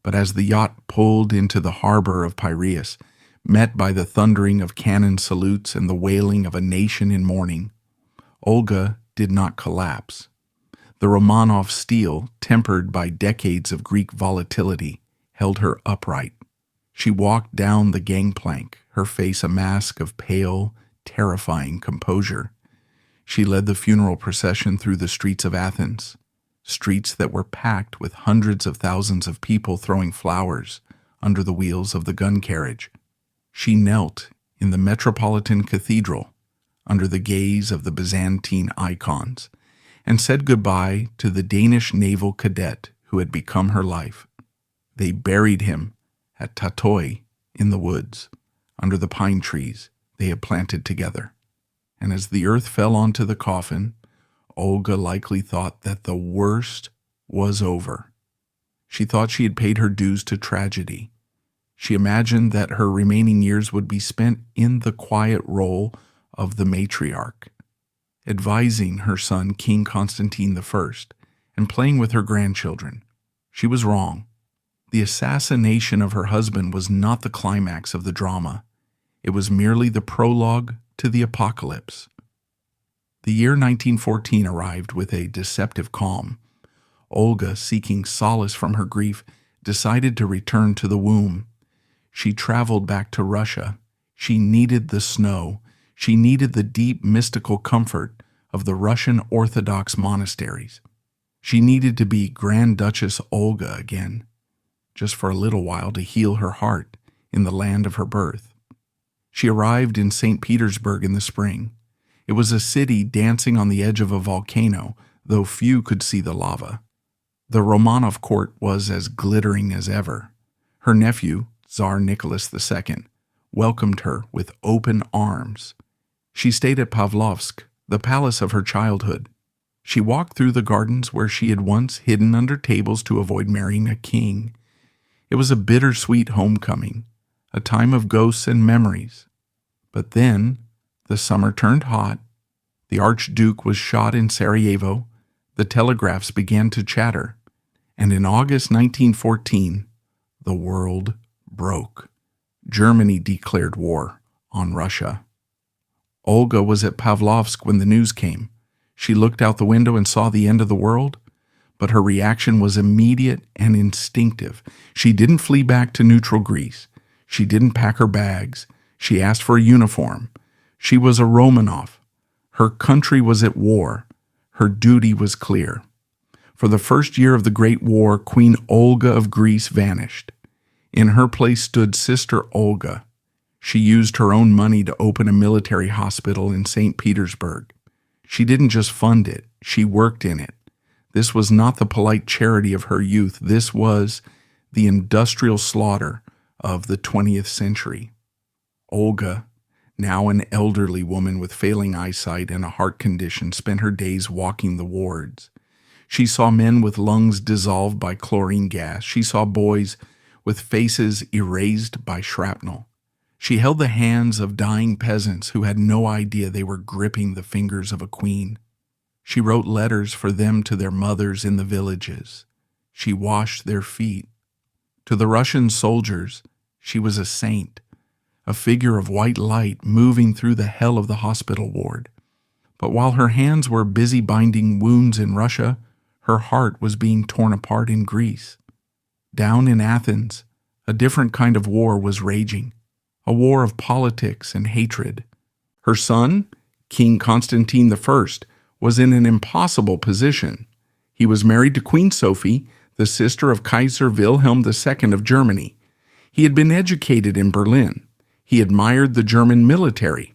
But as the yacht pulled into the harbor of Piraeus, met by the thundering of cannon salutes and the wailing of a nation in mourning, Olga did not collapse. The Romanov steel, tempered by decades of Greek volatility, held her upright. She walked down the gangplank, her face a mask of pale, terrifying composure. She led the funeral procession through the streets of Athens, streets that were packed with hundreds of thousands of people throwing flowers under the wheels of the gun carriage. She knelt in the Metropolitan Cathedral under the gaze of the Byzantine icons and said goodbye to the Danish naval cadet who had become her life. They buried him at Tatoi in the woods, under the pine trees they had planted together. And as the earth fell onto the coffin, Olga likely thought that the worst was over. She thought she had paid her dues to tragedy. She imagined that her remaining years would be spent in the quiet role of the matriarch, advising her son King Constantine I and playing with her grandchildren. She was wrong. The assassination of her husband was not the climax of the drama. It was merely the prologue to the apocalypse. The year 1914 arrived with a deceptive calm. Olga, seeking solace from her grief, decided to return to the womb. She traveled back to Russia. She needed the snow. She needed the deep mystical comfort of the Russian Orthodox monasteries. She needed to be Grand Duchess Olga again, just for a little while to heal her heart in the land of her birth. She arrived in St. Petersburg in the spring. It was a city dancing on the edge of a volcano, though few could see the lava. The Romanov court was as glittering as ever. Her nephew, Tsar Nicholas II, welcomed her with open arms. She stayed at Pavlovsk, the palace of her childhood. She walked through the gardens where she had once hidden under tables to avoid marrying a king. It was a bittersweet homecoming, a time of ghosts and memories. But then, the summer turned hot. The Archduke was shot in Sarajevo. The telegraphs began to chatter. And in August 1914, the world broke. Germany declared war on Russia. Olga was at Pavlovsk when the news came. She looked out the window and saw the end of the world, but her reaction was immediate and instinctive. She didn't flee back to neutral Greece. She didn't pack her bags. She asked for a uniform. She was a Romanov. Her country was at war. Her duty was clear. For the first year of the Great War, Queen Olga of Greece vanished. In her place stood Sister Olga. She used her own money to open a military hospital in St. Petersburg. She didn't just fund it, she worked in it. This was not the polite charity of her youth. This was the industrial slaughter of the 20th century. Olga, now an elderly woman with failing eyesight and a heart condition, spent her days walking the wards. She saw men with lungs dissolved by chlorine gas. She saw boys with faces erased by shrapnel. She held the hands of dying peasants who had no idea they were gripping the fingers of a queen. She wrote letters for them to their mothers in the villages. She washed their feet. To the Russian soldiers, she was a saint, a figure of white light moving through the hell of the hospital ward. But while her hands were busy binding wounds in Russia, her heart was being torn apart in Greece. Down in Athens, a different kind of war was raging, a war of politics and hatred. Her son, King Constantine I, was in an impossible position. He was married to Queen Sophie, the sister of Kaiser Wilhelm II of Germany. He had been educated in Berlin. He admired the German military.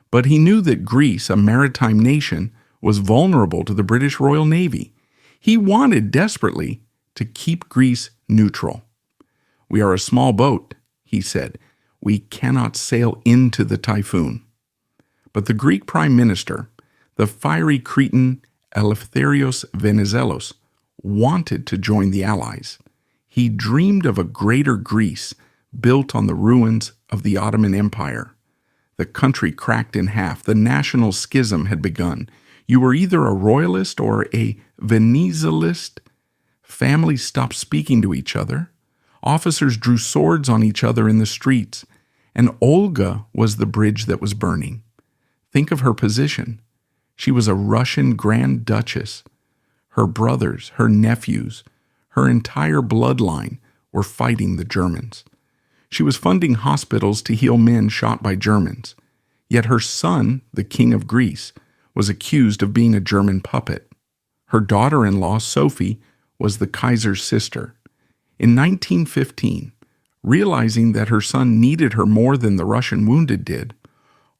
But he knew that Greece, a maritime nation, was vulnerable to the British Royal Navy. He wanted desperately to keep Greece neutral. "We are a small boat," he said. "We cannot sail into the typhoon." But the Greek prime minister, the fiery Cretan Eleftherios Venizelos, wanted to join the Allies. He dreamed of a greater Greece built on the ruins of the Ottoman Empire. The country cracked in half. The national schism had begun. You were either a royalist or a Venizelist. Families stopped speaking to each other. Officers drew swords on each other in the streets. And Olga was the bridge that was burning. Think of her position. She was a Russian Grand Duchess. Her brothers, her nephews, her entire bloodline were fighting the Germans. She was funding hospitals to heal men shot by Germans. Yet her son, the King of Greece, was accused of being a German puppet. Her daughter-in-law, Sophie, was the Kaiser's sister. In 1915, realizing that her son needed her more than the Russian wounded did,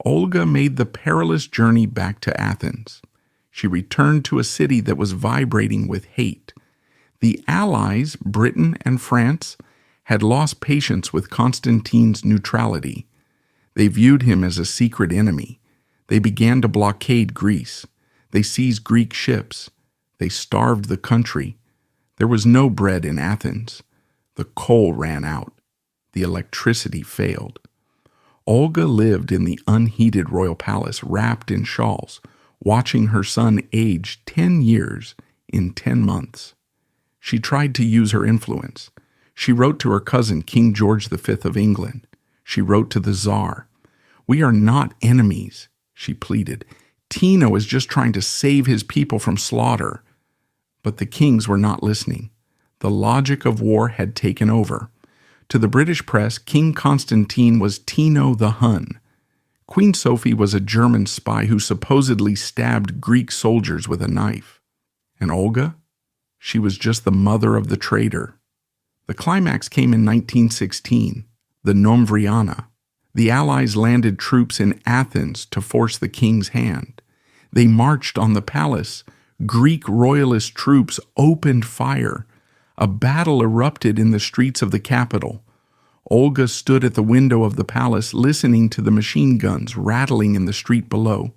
Olga made the perilous journey back to Athens. She returned to a city that was vibrating with hate. The Allies, Britain and France, had lost patience with Constantine's neutrality. They viewed him as a secret enemy. They began to blockade Greece. They seized Greek ships. They starved the country. There was no bread in Athens. The coal ran out. The electricity failed. Olga lived in the unheated royal palace, wrapped in shawls, watching her son age 10 years in 10 months. She tried to use her influence. She wrote to her cousin, King George V of England. She wrote to the Tsar. "We are not enemies," she pleaded. "Tino is just trying to save his people from slaughter." But the kings were not listening. The logic of war had taken over. To the British press, King Constantine was Tino the Hun. Queen Sophie was a German spy who supposedly stabbed Greek soldiers with a knife. And Olga? She was just the mother of the traitor. The climax came in 1916, the Novembriana. The Allies landed troops in Athens to force the king's hand. They marched on the palace. Greek royalist troops opened fire. A battle erupted in the streets of the capital. Olga stood at the window of the palace listening to the machine guns rattling in the street below.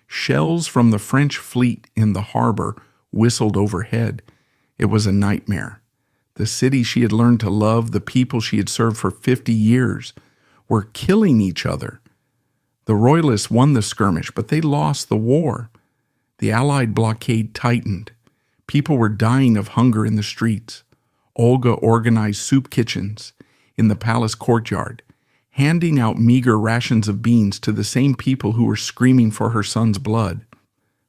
Shells from the French fleet in the harbor whistled overhead. It was a nightmare. The city she had learned to love, the people she had served for 50 years, were killing each other. The Royalists won the skirmish, but they lost the war. The Allied blockade tightened. People were dying of hunger in the streets. Olga organized soup kitchens in the palace courtyard, handing out meager rations of beans to the same people who were screaming for her son's blood.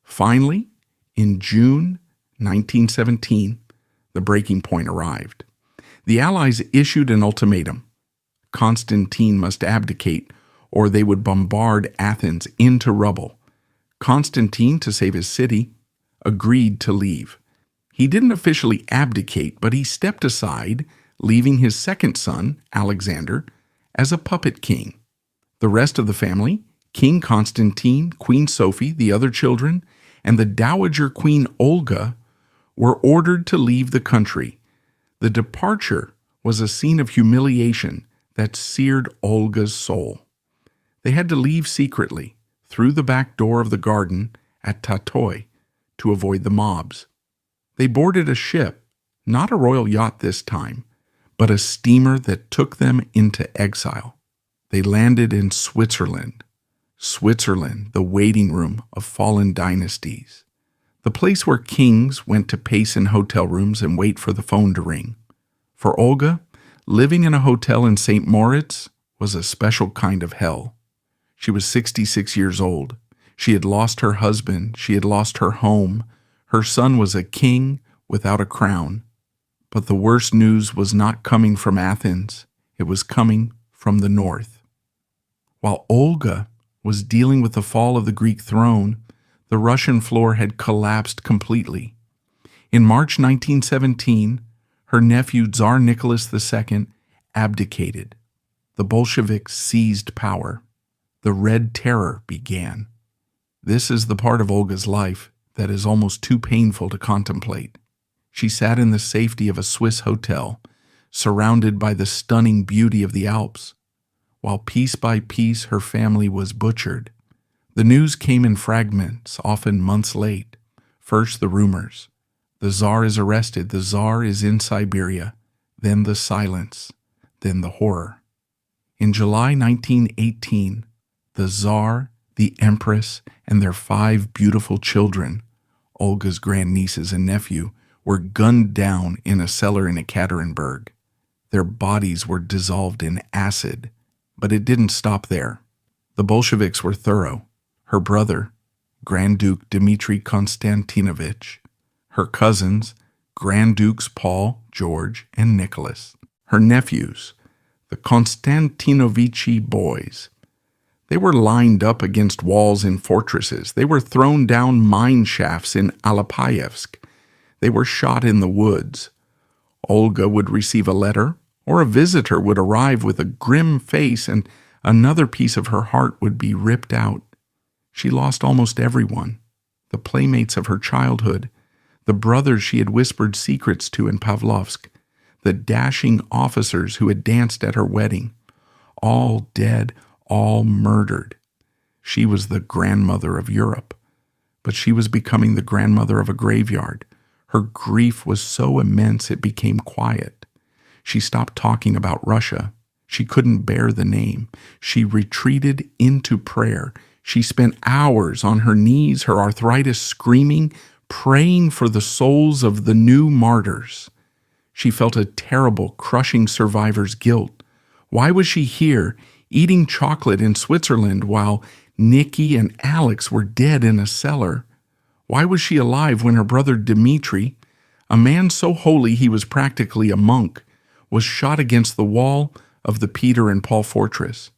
Finally, in June 1917, the breaking point arrived. The Allies issued an ultimatum. Constantine must abdicate, or they would bombard Athens into rubble. Constantine, to save his city, agreed to leave. He didn't officially abdicate, but he stepped aside, leaving his second son, Alexander, as a puppet king. The rest of the family, King Constantine, Queen Sophie, the other children, and the Dowager Queen Olga, were ordered to leave the country. The departure was a scene of humiliation that seared Olga's soul. They had to leave secretly, through the back door of the garden at Tatoi, to avoid the mobs. They boarded a ship, not a royal yacht this time, but a steamer that took them into exile. They landed in Switzerland. Switzerland, the waiting room of fallen dynasties. The place where kings went to pace in hotel rooms and wait for the phone to ring. For Olga, living in a hotel in St. Moritz was a special kind of hell. She was 66 years old. She had lost her husband. She had lost her home. Her son was a king without a crown. But the worst news was not coming from Athens. It was coming from the north. While Olga was dealing with the fall of the Greek throne, the Russian floor had collapsed completely. In March 1917, her nephew Tsar Nicholas II abdicated. The Bolsheviks seized power. The Red Terror began. This is the part of Olga's life that is almost too painful to contemplate. She sat in the safety of a Swiss hotel, surrounded by the stunning beauty of the Alps, while piece by piece her family was butchered. The news came in fragments, often months late. First the rumors. The Tsar is arrested, the Tsar is in Siberia. Then the silence, then the horror. In July 1918, the Tsar, the Empress, and their 5 beautiful children, Olga's grandnieces and nephew, were gunned down in a cellar in Ekaterinburg. Their bodies were dissolved in acid, but it didn't stop there. The Bolsheviks were thorough. Her brother, Grand Duke Dmitry Konstantinovich, her cousins, Grand Dukes Paul, George, and Nicholas, her nephews, the Konstantinovichi boys. They were lined up against walls in fortresses. They were thrown down mine shafts in Alapayevsk. They were shot in the woods. Olga would receive a letter, or a visitor would arrive with a grim face, and another piece of her heart would be ripped out. She lost almost everyone, the playmates of her childhood, the brothers she had whispered secrets to in Pavlovsk, the dashing officers who had danced at her wedding, all dead, all murdered. She was the grandmother of Europe, but she was becoming the grandmother of a graveyard. Her grief was so immense it became quiet. She stopped talking about Russia. She couldn't bear the name. She retreated into prayer. She spent hours on her knees, her arthritis screaming, praying for the souls of the new martyrs. She felt a terrible, crushing survivor's guilt. Why was she here, eating chocolate in Switzerland while Nikki and Alex were dead in a cellar? Why was she alive when her brother Dmitri, a man so holy he was practically a monk, was shot against the wall of the Peter and Paul fortress?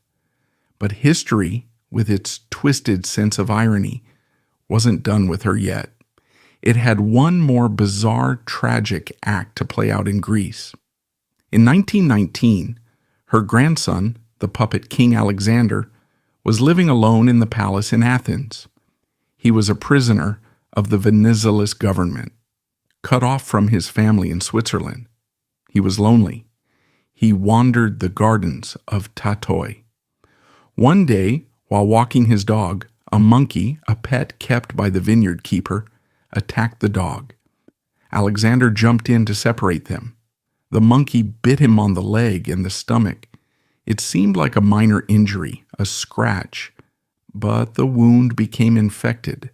But history with its twisted sense of irony, wasn't done with her yet. It had one more bizarre, tragic act to play out in Greece. In 1919, her grandson, the puppet King Alexander, was living alone in the palace in Athens. He was a prisoner of the Venizelos government, cut off from his family in Switzerland. He was lonely. He wandered the gardens of Tatoi. One day, while walking his dog, a monkey, a pet kept by the vineyard keeper, attacked the dog. Alexander jumped in to separate them. The monkey bit him on the leg and the stomach. It seemed like a minor injury, a scratch, but the wound became infected.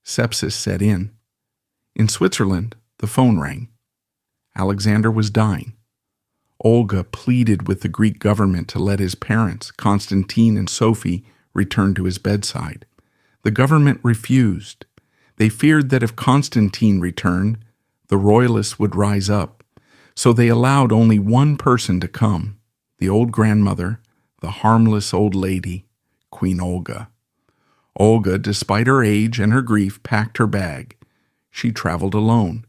Sepsis set in. In Switzerland, the phone rang. Alexander was dying. Olga pleaded with the Greek government to let his parents, Constantine and Sophie, return to his bedside. The government refused. They feared that if Constantine returned, the royalists would rise up. So they allowed only one person to come, the old grandmother, the harmless old lady, Queen Olga. Olga, despite her age and her grief, packed her bag. She traveled alone.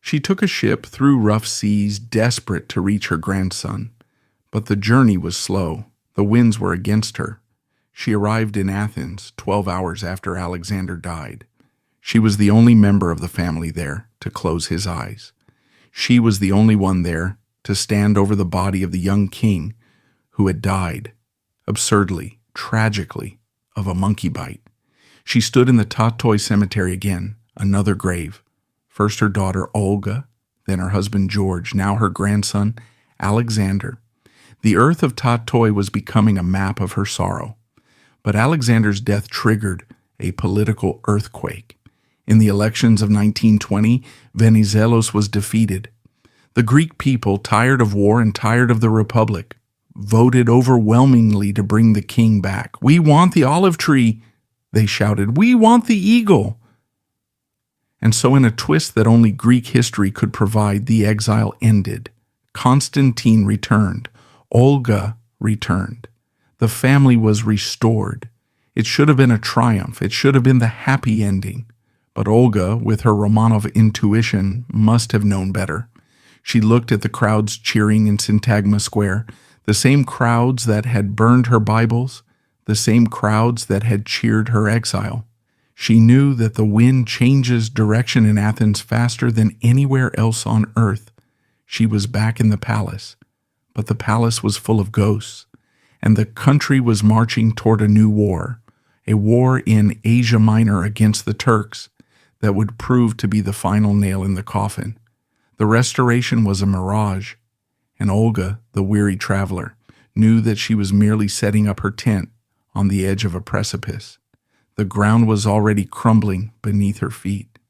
She took a ship through rough seas, desperate to reach her grandson. But the journey was slow. The winds were against her. She arrived in Athens 12 hours after Alexander died. She was the only member of the family there to close his eyes. She was the only one there to stand over the body of the young king who had died, absurdly, tragically, of a monkey bite. She stood in the Tatoi cemetery again, another grave. First her daughter Olga, then her husband George, now her grandson Alexander. The earth of Tatoi was becoming a map of her sorrow. But Alexander's death triggered a political earthquake. In the elections of 1920, Venizelos was defeated. The Greek people, tired of war and tired of the Republic, voted overwhelmingly to bring the king back. "We want the olive tree," they shouted. "We want the eagle." And so in a twist that only Greek history could provide, the exile ended. Constantine returned. Olga returned. The family was restored. It should have been a triumph. It should have been the happy ending. But Olga, with her Romanov intuition, must have known better. She looked at the crowds cheering in Syntagma Square, the same crowds that had burned her Bibles, the same crowds that had cheered her exile. She knew that the wind changes direction in Athens faster than anywhere else on earth. She was back in the palace, but the palace was full of ghosts, and the country was marching toward a new war, a war in Asia Minor against the Turks that would prove to be the final nail in the coffin. The restoration was a mirage, and Olga, the weary traveler, knew that she was merely setting up her tent on the edge of a precipice. The ground was already crumbling beneath her feet.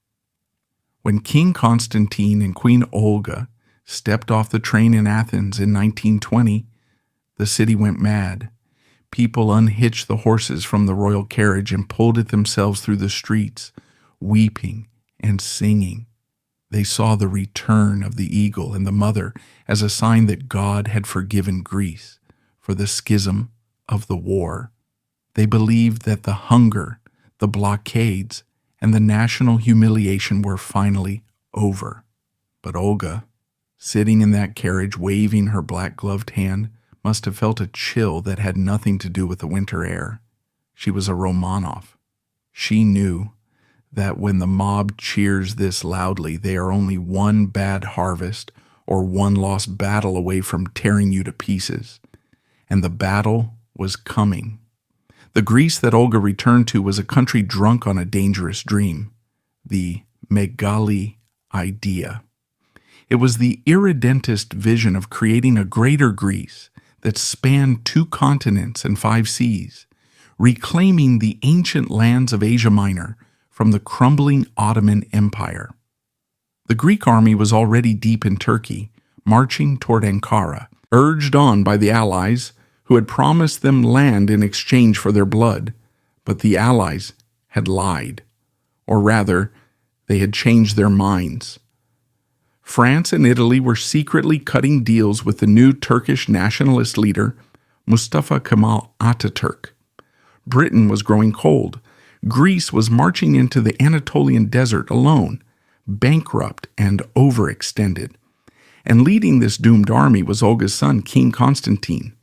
When King Constantine and Queen Olga stepped off the train in Athens in 1920, the city went mad. People unhitched the horses from the royal carriage and pulled it themselves through the streets, weeping and singing. They saw the return of the eagle and the mother as a sign that God had forgiven Greece for the schism of the war. They believed that the hunger, the blockades, and the national humiliation were finally over. But Olga, sitting in that carriage waving her black-gloved hand, must have felt a chill that had nothing to do with the winter air. She was a Romanov. She knew that when the mob cheers this loudly, they are only one bad harvest or one lost battle away from tearing you to pieces. And the battle was coming. The Greece that Olga returned to was a country drunk on a dangerous dream, the Megali idea. It was the irredentist vision of creating a greater Greece that spanned 2 continents and 5 seas, reclaiming the ancient lands of Asia Minor from the crumbling Ottoman Empire. The Greek army was already deep in Turkey, marching toward Ankara, urged on by the Allies who had promised them land in exchange for their blood. But the Allies had lied, or rather, they had changed their minds. France and Italy were secretly cutting deals with the new Turkish nationalist leader, Mustafa Kemal Ataturk. Britain was growing cold. Greece was marching into the Anatolian desert alone, bankrupt and overextended. And leading this doomed army was Olga's son, King Constantine.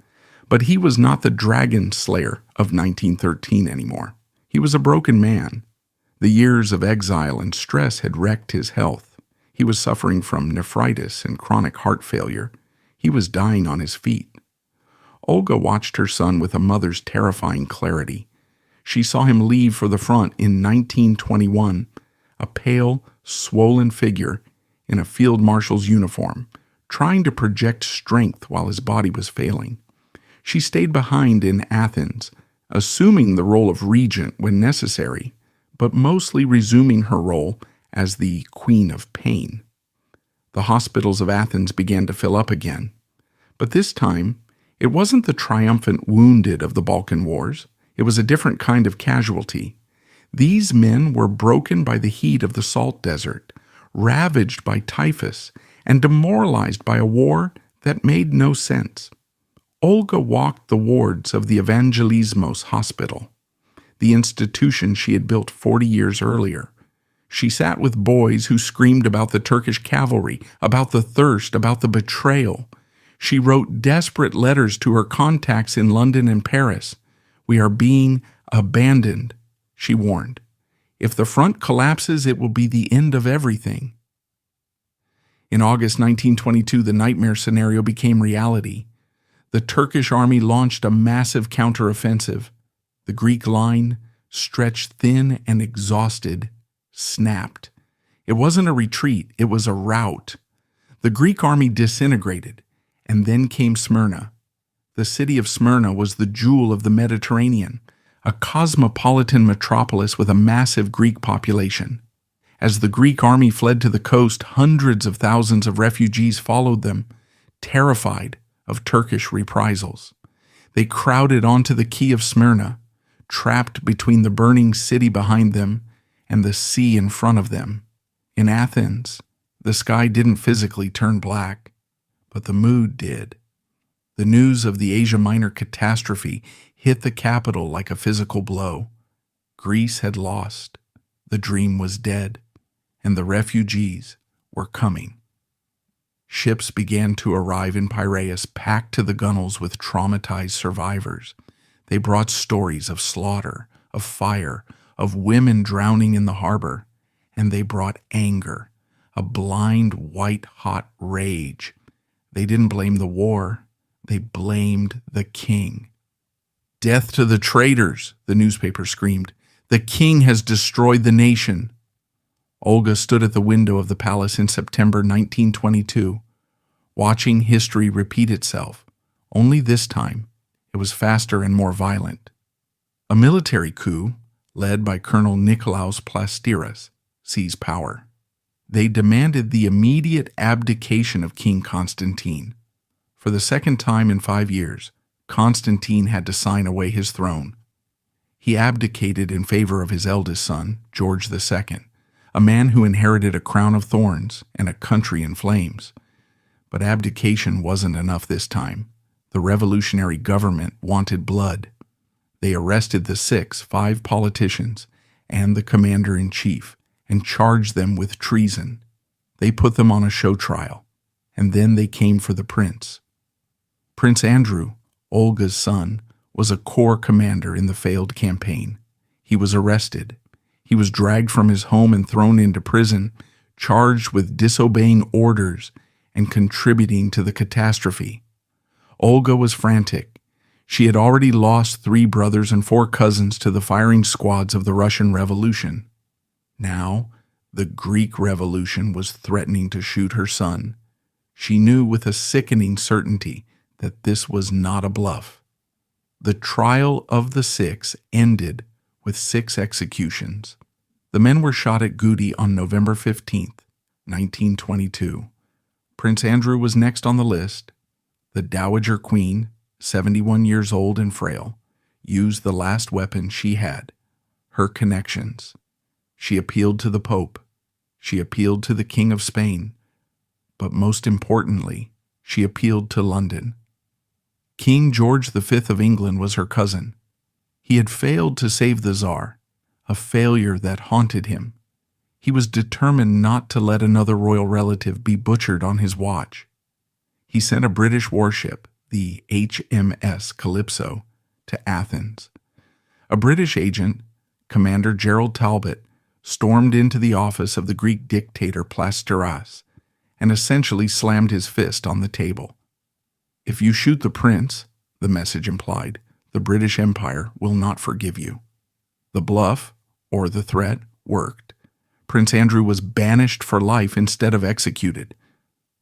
But he was not the dragon slayer of 1913 anymore. He was a broken man. The years of exile and stress had wrecked his health. He was suffering from nephritis and chronic heart failure. He was dying on his feet. Olga watched her son with a mother's terrifying clarity. She saw him leave for the front in 1921, a pale, swollen figure in a field marshal's uniform, trying to project strength while his body was failing. She stayed behind in Athens, assuming the role of regent when necessary, but mostly resuming her role as the Queen of Pain. The hospitals of Athens began to fill up again. But this time, it wasn't the triumphant wounded of the Balkan Wars. It was a different kind of casualty. These men were broken by the heat of the salt desert, ravaged by typhus, and demoralized by a war that made no sense. Olga walked the wards of the Evangelismos Hospital, the institution she had built 40 years earlier. She sat with boys who screamed about the Turkish cavalry, about the thirst, about the betrayal. She wrote desperate letters to her contacts in London and Paris. "We are being abandoned," she warned. "If the front collapses, it will be the end of everything." In August 1922, the nightmare scenario became reality. The Turkish army launched a massive counteroffensive. The Greek line, stretched thin and exhausted, snapped. It wasn't a retreat, it was a rout. The Greek army disintegrated, and then came Smyrna. The city of Smyrna was the jewel of the Mediterranean, a cosmopolitan metropolis with a massive Greek population. As the Greek army fled to the coast, hundreds of thousands of refugees followed them, terrified of Turkish reprisals. They crowded onto the quay of Smyrna, trapped between the burning city behind them and the sea in front of them. In Athens, the sky didn't physically turn black, but the mood did. The news of the Asia Minor catastrophe hit the capital like a physical blow. Greece had lost, the dream was dead, and the refugees were coming. Ships began to arrive in Piraeus, packed to the gunwales with traumatized survivors. They brought stories of slaughter, of fire, of women drowning in the harbor, and they brought anger, a blind, white-hot rage. They didn't blame the war, they blamed the king. "Death to the traitors," the newspaper screamed. "The king has destroyed the nation." Olga stood at the window of the palace in September 1922, watching history repeat itself. Only this time, it was faster and more violent. A military coup, led by Colonel Nikolaos Plastiras, seized power. They demanded the immediate abdication of King Constantine. For the second time in 5 years, Constantine had to sign away his throne. He abdicated in favor of his eldest son, George II, a man who inherited a crown of thorns and a country in flames. But abdication wasn't enough this time. The revolutionary government wanted blood. They arrested the 5 politicians and the commander-in-chief and charged them with treason. They put them on a show trial, and then they came for the prince. Prince Andrew, Olga's son, was a corps commander in the failed campaign. He was arrested. He was dragged from his home and thrown into prison, charged with disobeying orders and contributing to the catastrophe. Olga was frantic. She had already lost 3 brothers and 4 cousins to the firing squads of the Russian Revolution. Now, the Greek Revolution was threatening to shoot her son. She knew with a sickening certainty that this was not a bluff. The trial of the 6 ended with 6 executions. The men were shot at Goudi on November 15th, 1922. Prince Andrew was next on the list. The Dowager Queen, 71 years old and frail, used the last weapon she had, her connections. She appealed to the Pope. She appealed to the King of Spain. But most importantly, she appealed to London. King George V of England was her cousin. He had failed to save the Tsar, a failure that haunted him. He was determined not to let another royal relative be butchered on his watch. He sent a British warship, the HMS Calypso, to Athens. A British agent, Commander Gerald Talbot, stormed into the office of the Greek dictator Plasteras and essentially slammed his fist on the table. "If you shoot the prince," the message implied, "the British Empire will not forgive you." The bluff, or the threat, worked. Prince Andrew was banished for life instead of executed.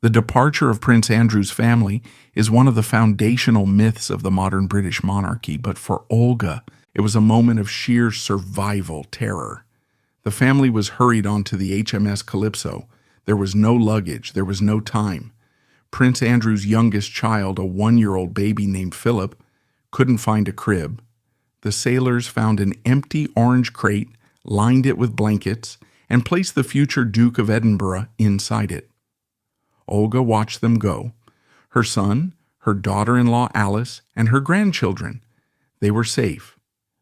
The departure of Prince Andrew's family is one of the foundational myths of the modern British monarchy, but for Olga, it was a moment of sheer survival terror. The family was hurried onto the HMS Calypso. There was no luggage. There was no time. Prince Andrew's youngest child, a 1-year-old baby named Philip, couldn't find a crib. The sailors found an empty orange crate, lined it with blankets, and placed the future Duke of Edinburgh inside it. Olga watched them go. Her son, her daughter-in-law Alice, and her grandchildren. They were safe,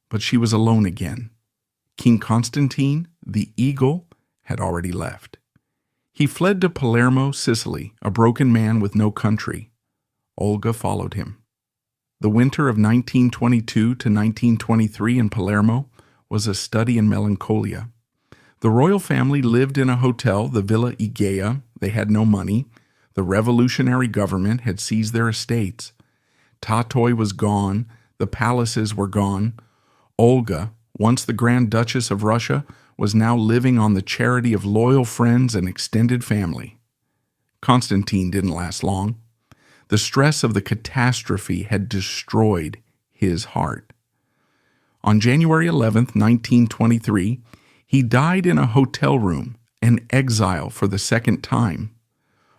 but she was alone again. King Constantine, the eagle, had already left. He fled to Palermo, Sicily, a broken man with no country. Olga followed him. The winter of 1922 to 1923 in Palermo was a study in melancholia. The royal family lived in a hotel, the Villa Igea. They had no money. The revolutionary government had seized their estates. Tatoi was gone. The palaces were gone. Olga, once the Grand Duchess of Russia, was now living on the charity of loyal friends and extended family. Constantine didn't last long. The stress of the catastrophe had destroyed his heart. On January 11, 1923, he died in a hotel room, an exile for the second time.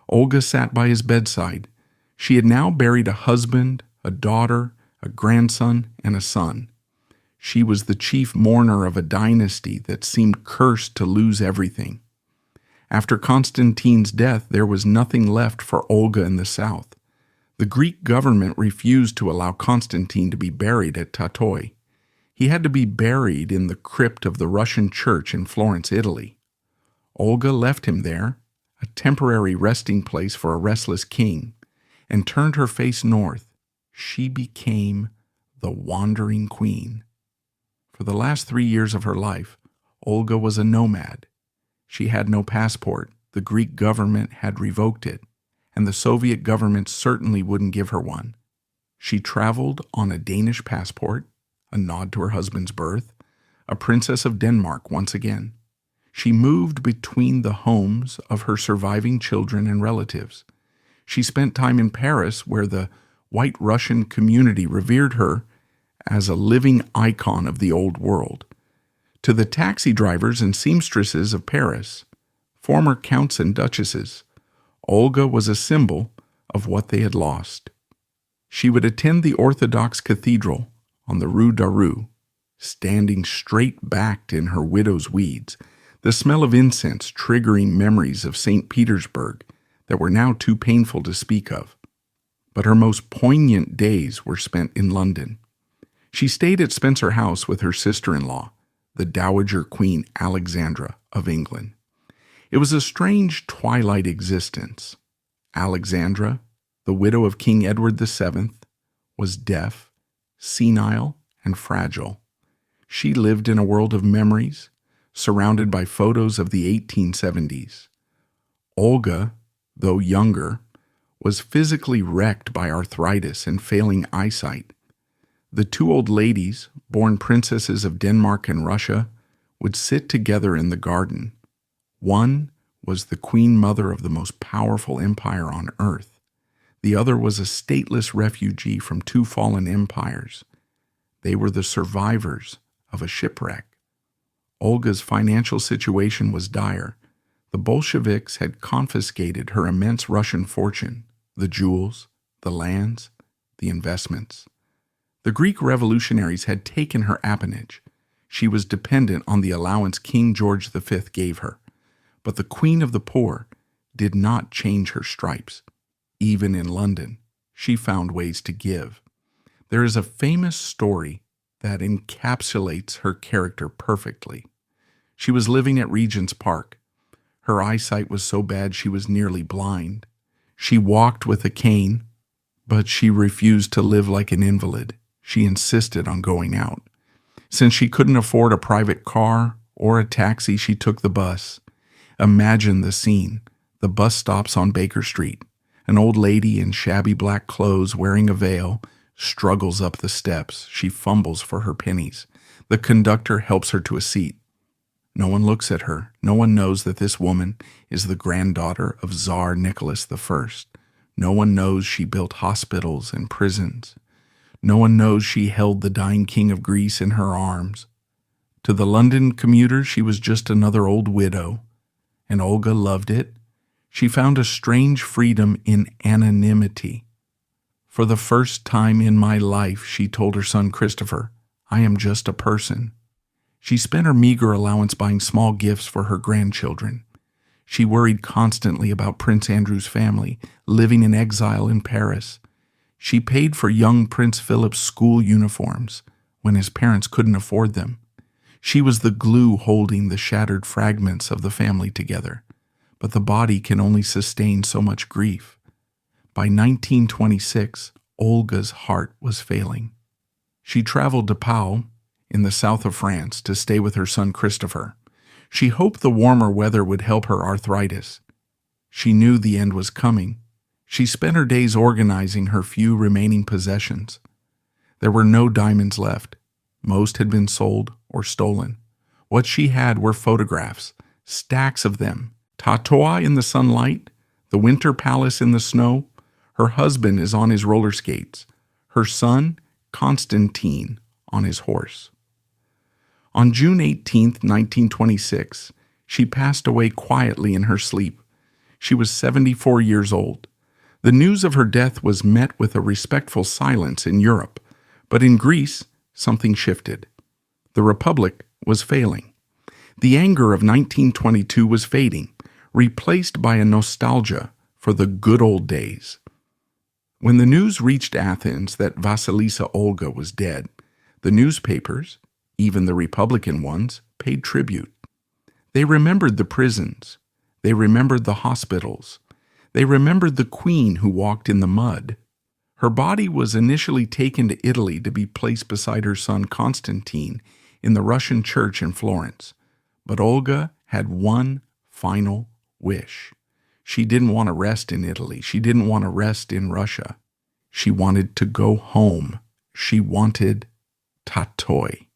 Olga sat by his bedside. She had now buried a husband, a daughter, a grandson, and a son. She was the chief mourner of a dynasty that seemed cursed to lose everything. After Constantine's death, there was nothing left for Olga in the south. The Greek government refused to allow Constantine to be buried at Tatoi. He had to be buried in the crypt of the Russian church in Florence, Italy. Olga left him there, a temporary resting place for a restless king, and turned her face north. She became the wandering queen. For the last 3 years of her life, Olga was a nomad. She had no passport. The Greek government had revoked it, and the Soviet government certainly wouldn't give her one. She traveled on a Danish passport, a nod to her husband's birth, a princess of Denmark once again. She moved between the homes of her surviving children and relatives. She spent time in Paris, where the White Russian community revered her as a living icon of the old world. To the taxi drivers and seamstresses of Paris, former counts and duchesses, Olga was a symbol of what they had lost. She would attend the Orthodox cathedral on the Rue Daru, standing straight-backed in her widow's weeds, the smell of incense triggering memories of St. Petersburg that were now too painful to speak of. But her most poignant days were spent in London. She stayed at Spencer House with her sister-in-law, the Dowager Queen Alexandra of England. It was a strange twilight existence. Alexandra, the widow of King Edward VII, was deaf, senile, and fragile. She lived in a world of memories, surrounded by photos of the 1870s. Olga, though younger, was physically wrecked by arthritis and failing eyesight. The two old ladies, born princesses of Denmark and Russia, would sit together in the garden. One was the queen mother of the most powerful empire on earth. The other was a stateless refugee from 2 fallen empires. They were the survivors of a shipwreck. Olga's financial situation was dire. The Bolsheviks had confiscated her immense Russian fortune, the jewels, the lands, the investments. The Greek revolutionaries had taken her appanage. She was dependent on the allowance King George V gave her. But the Queen of the Poor did not change her stripes. Even in London, she found ways to give. There is a famous story that encapsulates her character perfectly. She was living at Regent's Park. Her eyesight was so bad she was nearly blind. She walked with a cane, but she refused to live like an invalid. She insisted on going out. Since she couldn't afford a private car or a taxi, she took the bus. Imagine the scene. The bus stops on Baker Street. An old lady in shabby black clothes wearing a veil struggles up the steps. She fumbles for her pennies. The conductor helps her to a seat. No one looks at her. No one knows that this woman is the granddaughter of Tsar Nicholas I. No one knows she built hospitals and prisons. No one knows she held the dying king of Greece in her arms. To the London commuter, she was just another old widow. And Olga loved it. She found a strange freedom in anonymity. For the first time in my life, she told her son Christopher, I am just a person. She spent her meager allowance buying small gifts for her grandchildren. She worried constantly about Prince Andrew's family, living in exile in Paris. She paid for young Prince Philip's school uniforms when his parents couldn't afford them. She was the glue holding the shattered fragments of the family together. But the body can only sustain so much grief. By 1926, Olga's heart was failing. She traveled to Pau, in the south of France, to stay with her son Christopher. She hoped the warmer weather would help her arthritis. She knew the end was coming. She spent her days organizing her few remaining possessions. There were no diamonds left. Most had been sold or stolen. What she had were photographs, stacks of them. Tatoa in the sunlight, the winter palace in the snow. Her husband is on his roller skates. Her son, Constantine, on his horse. On June 18, 1926, she passed away quietly in her sleep. She was 74 years old. The news of her death was met with a respectful silence in Europe, but in Greece, something shifted. The Republic was failing. The anger of 1922 was fading, replaced by a nostalgia for the good old days. When the news reached Athens that Vasilisa Olga was dead, the newspapers, even the Republican ones, paid tribute. They remembered the prisons. They remembered the hospitals. They remembered the queen who walked in the mud. Her body was initially taken to Italy to be placed beside her son Constantine in the Russian church in Florence. But Olga had one final wish. She didn't want to rest in Italy. She didn't want to rest in Russia. She wanted to go home. She wanted Tatoi.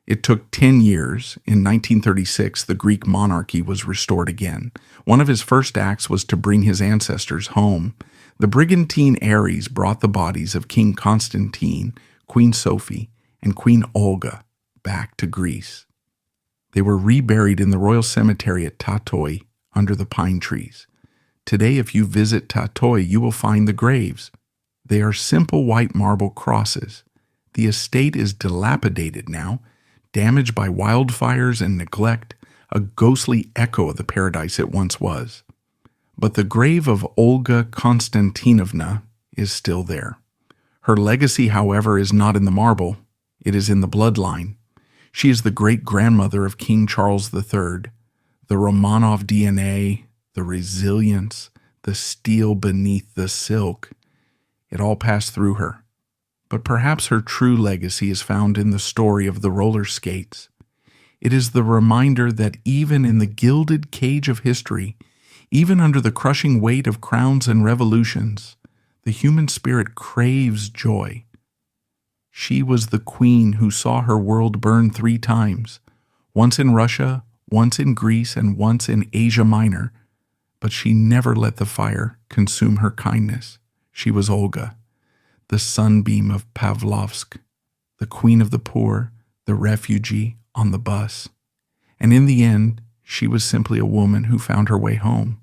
It took 10 years. In 1936, the Greek monarchy was restored again. One of his first acts was to bring his ancestors home. The brigantine Ares brought the bodies of King Constantine, Queen Sophie, and Queen Olga back to Greece. They were reburied in the royal cemetery at Tatoi under the pine trees. Today, if you visit Tatoi, you will find the graves. They are simple white marble crosses. The estate is dilapidated now, damaged by wildfires and neglect, a ghostly echo of the paradise it once was. But the grave of Olga Konstantinovna is still there. Her legacy, however, is not in the marble. It is in the bloodline. She is the great-grandmother of King Charles III, the Romanov DNA, the resilience, the steel beneath the silk. It all passed through her. But perhaps her true legacy is found in the story of the roller skates. It is the reminder that even in the gilded cage of history, even under the crushing weight of crowns and revolutions, the human spirit craves joy. She was the queen who saw her world burn 3 times, once in Russia, once in Greece, and once in Asia Minor, but she never let the fire consume her kindness. She was Olga, the sunbeam of Pavlovsk, the queen of the poor, the refugee on the bus. And in the end, she was simply a woman who found her way home.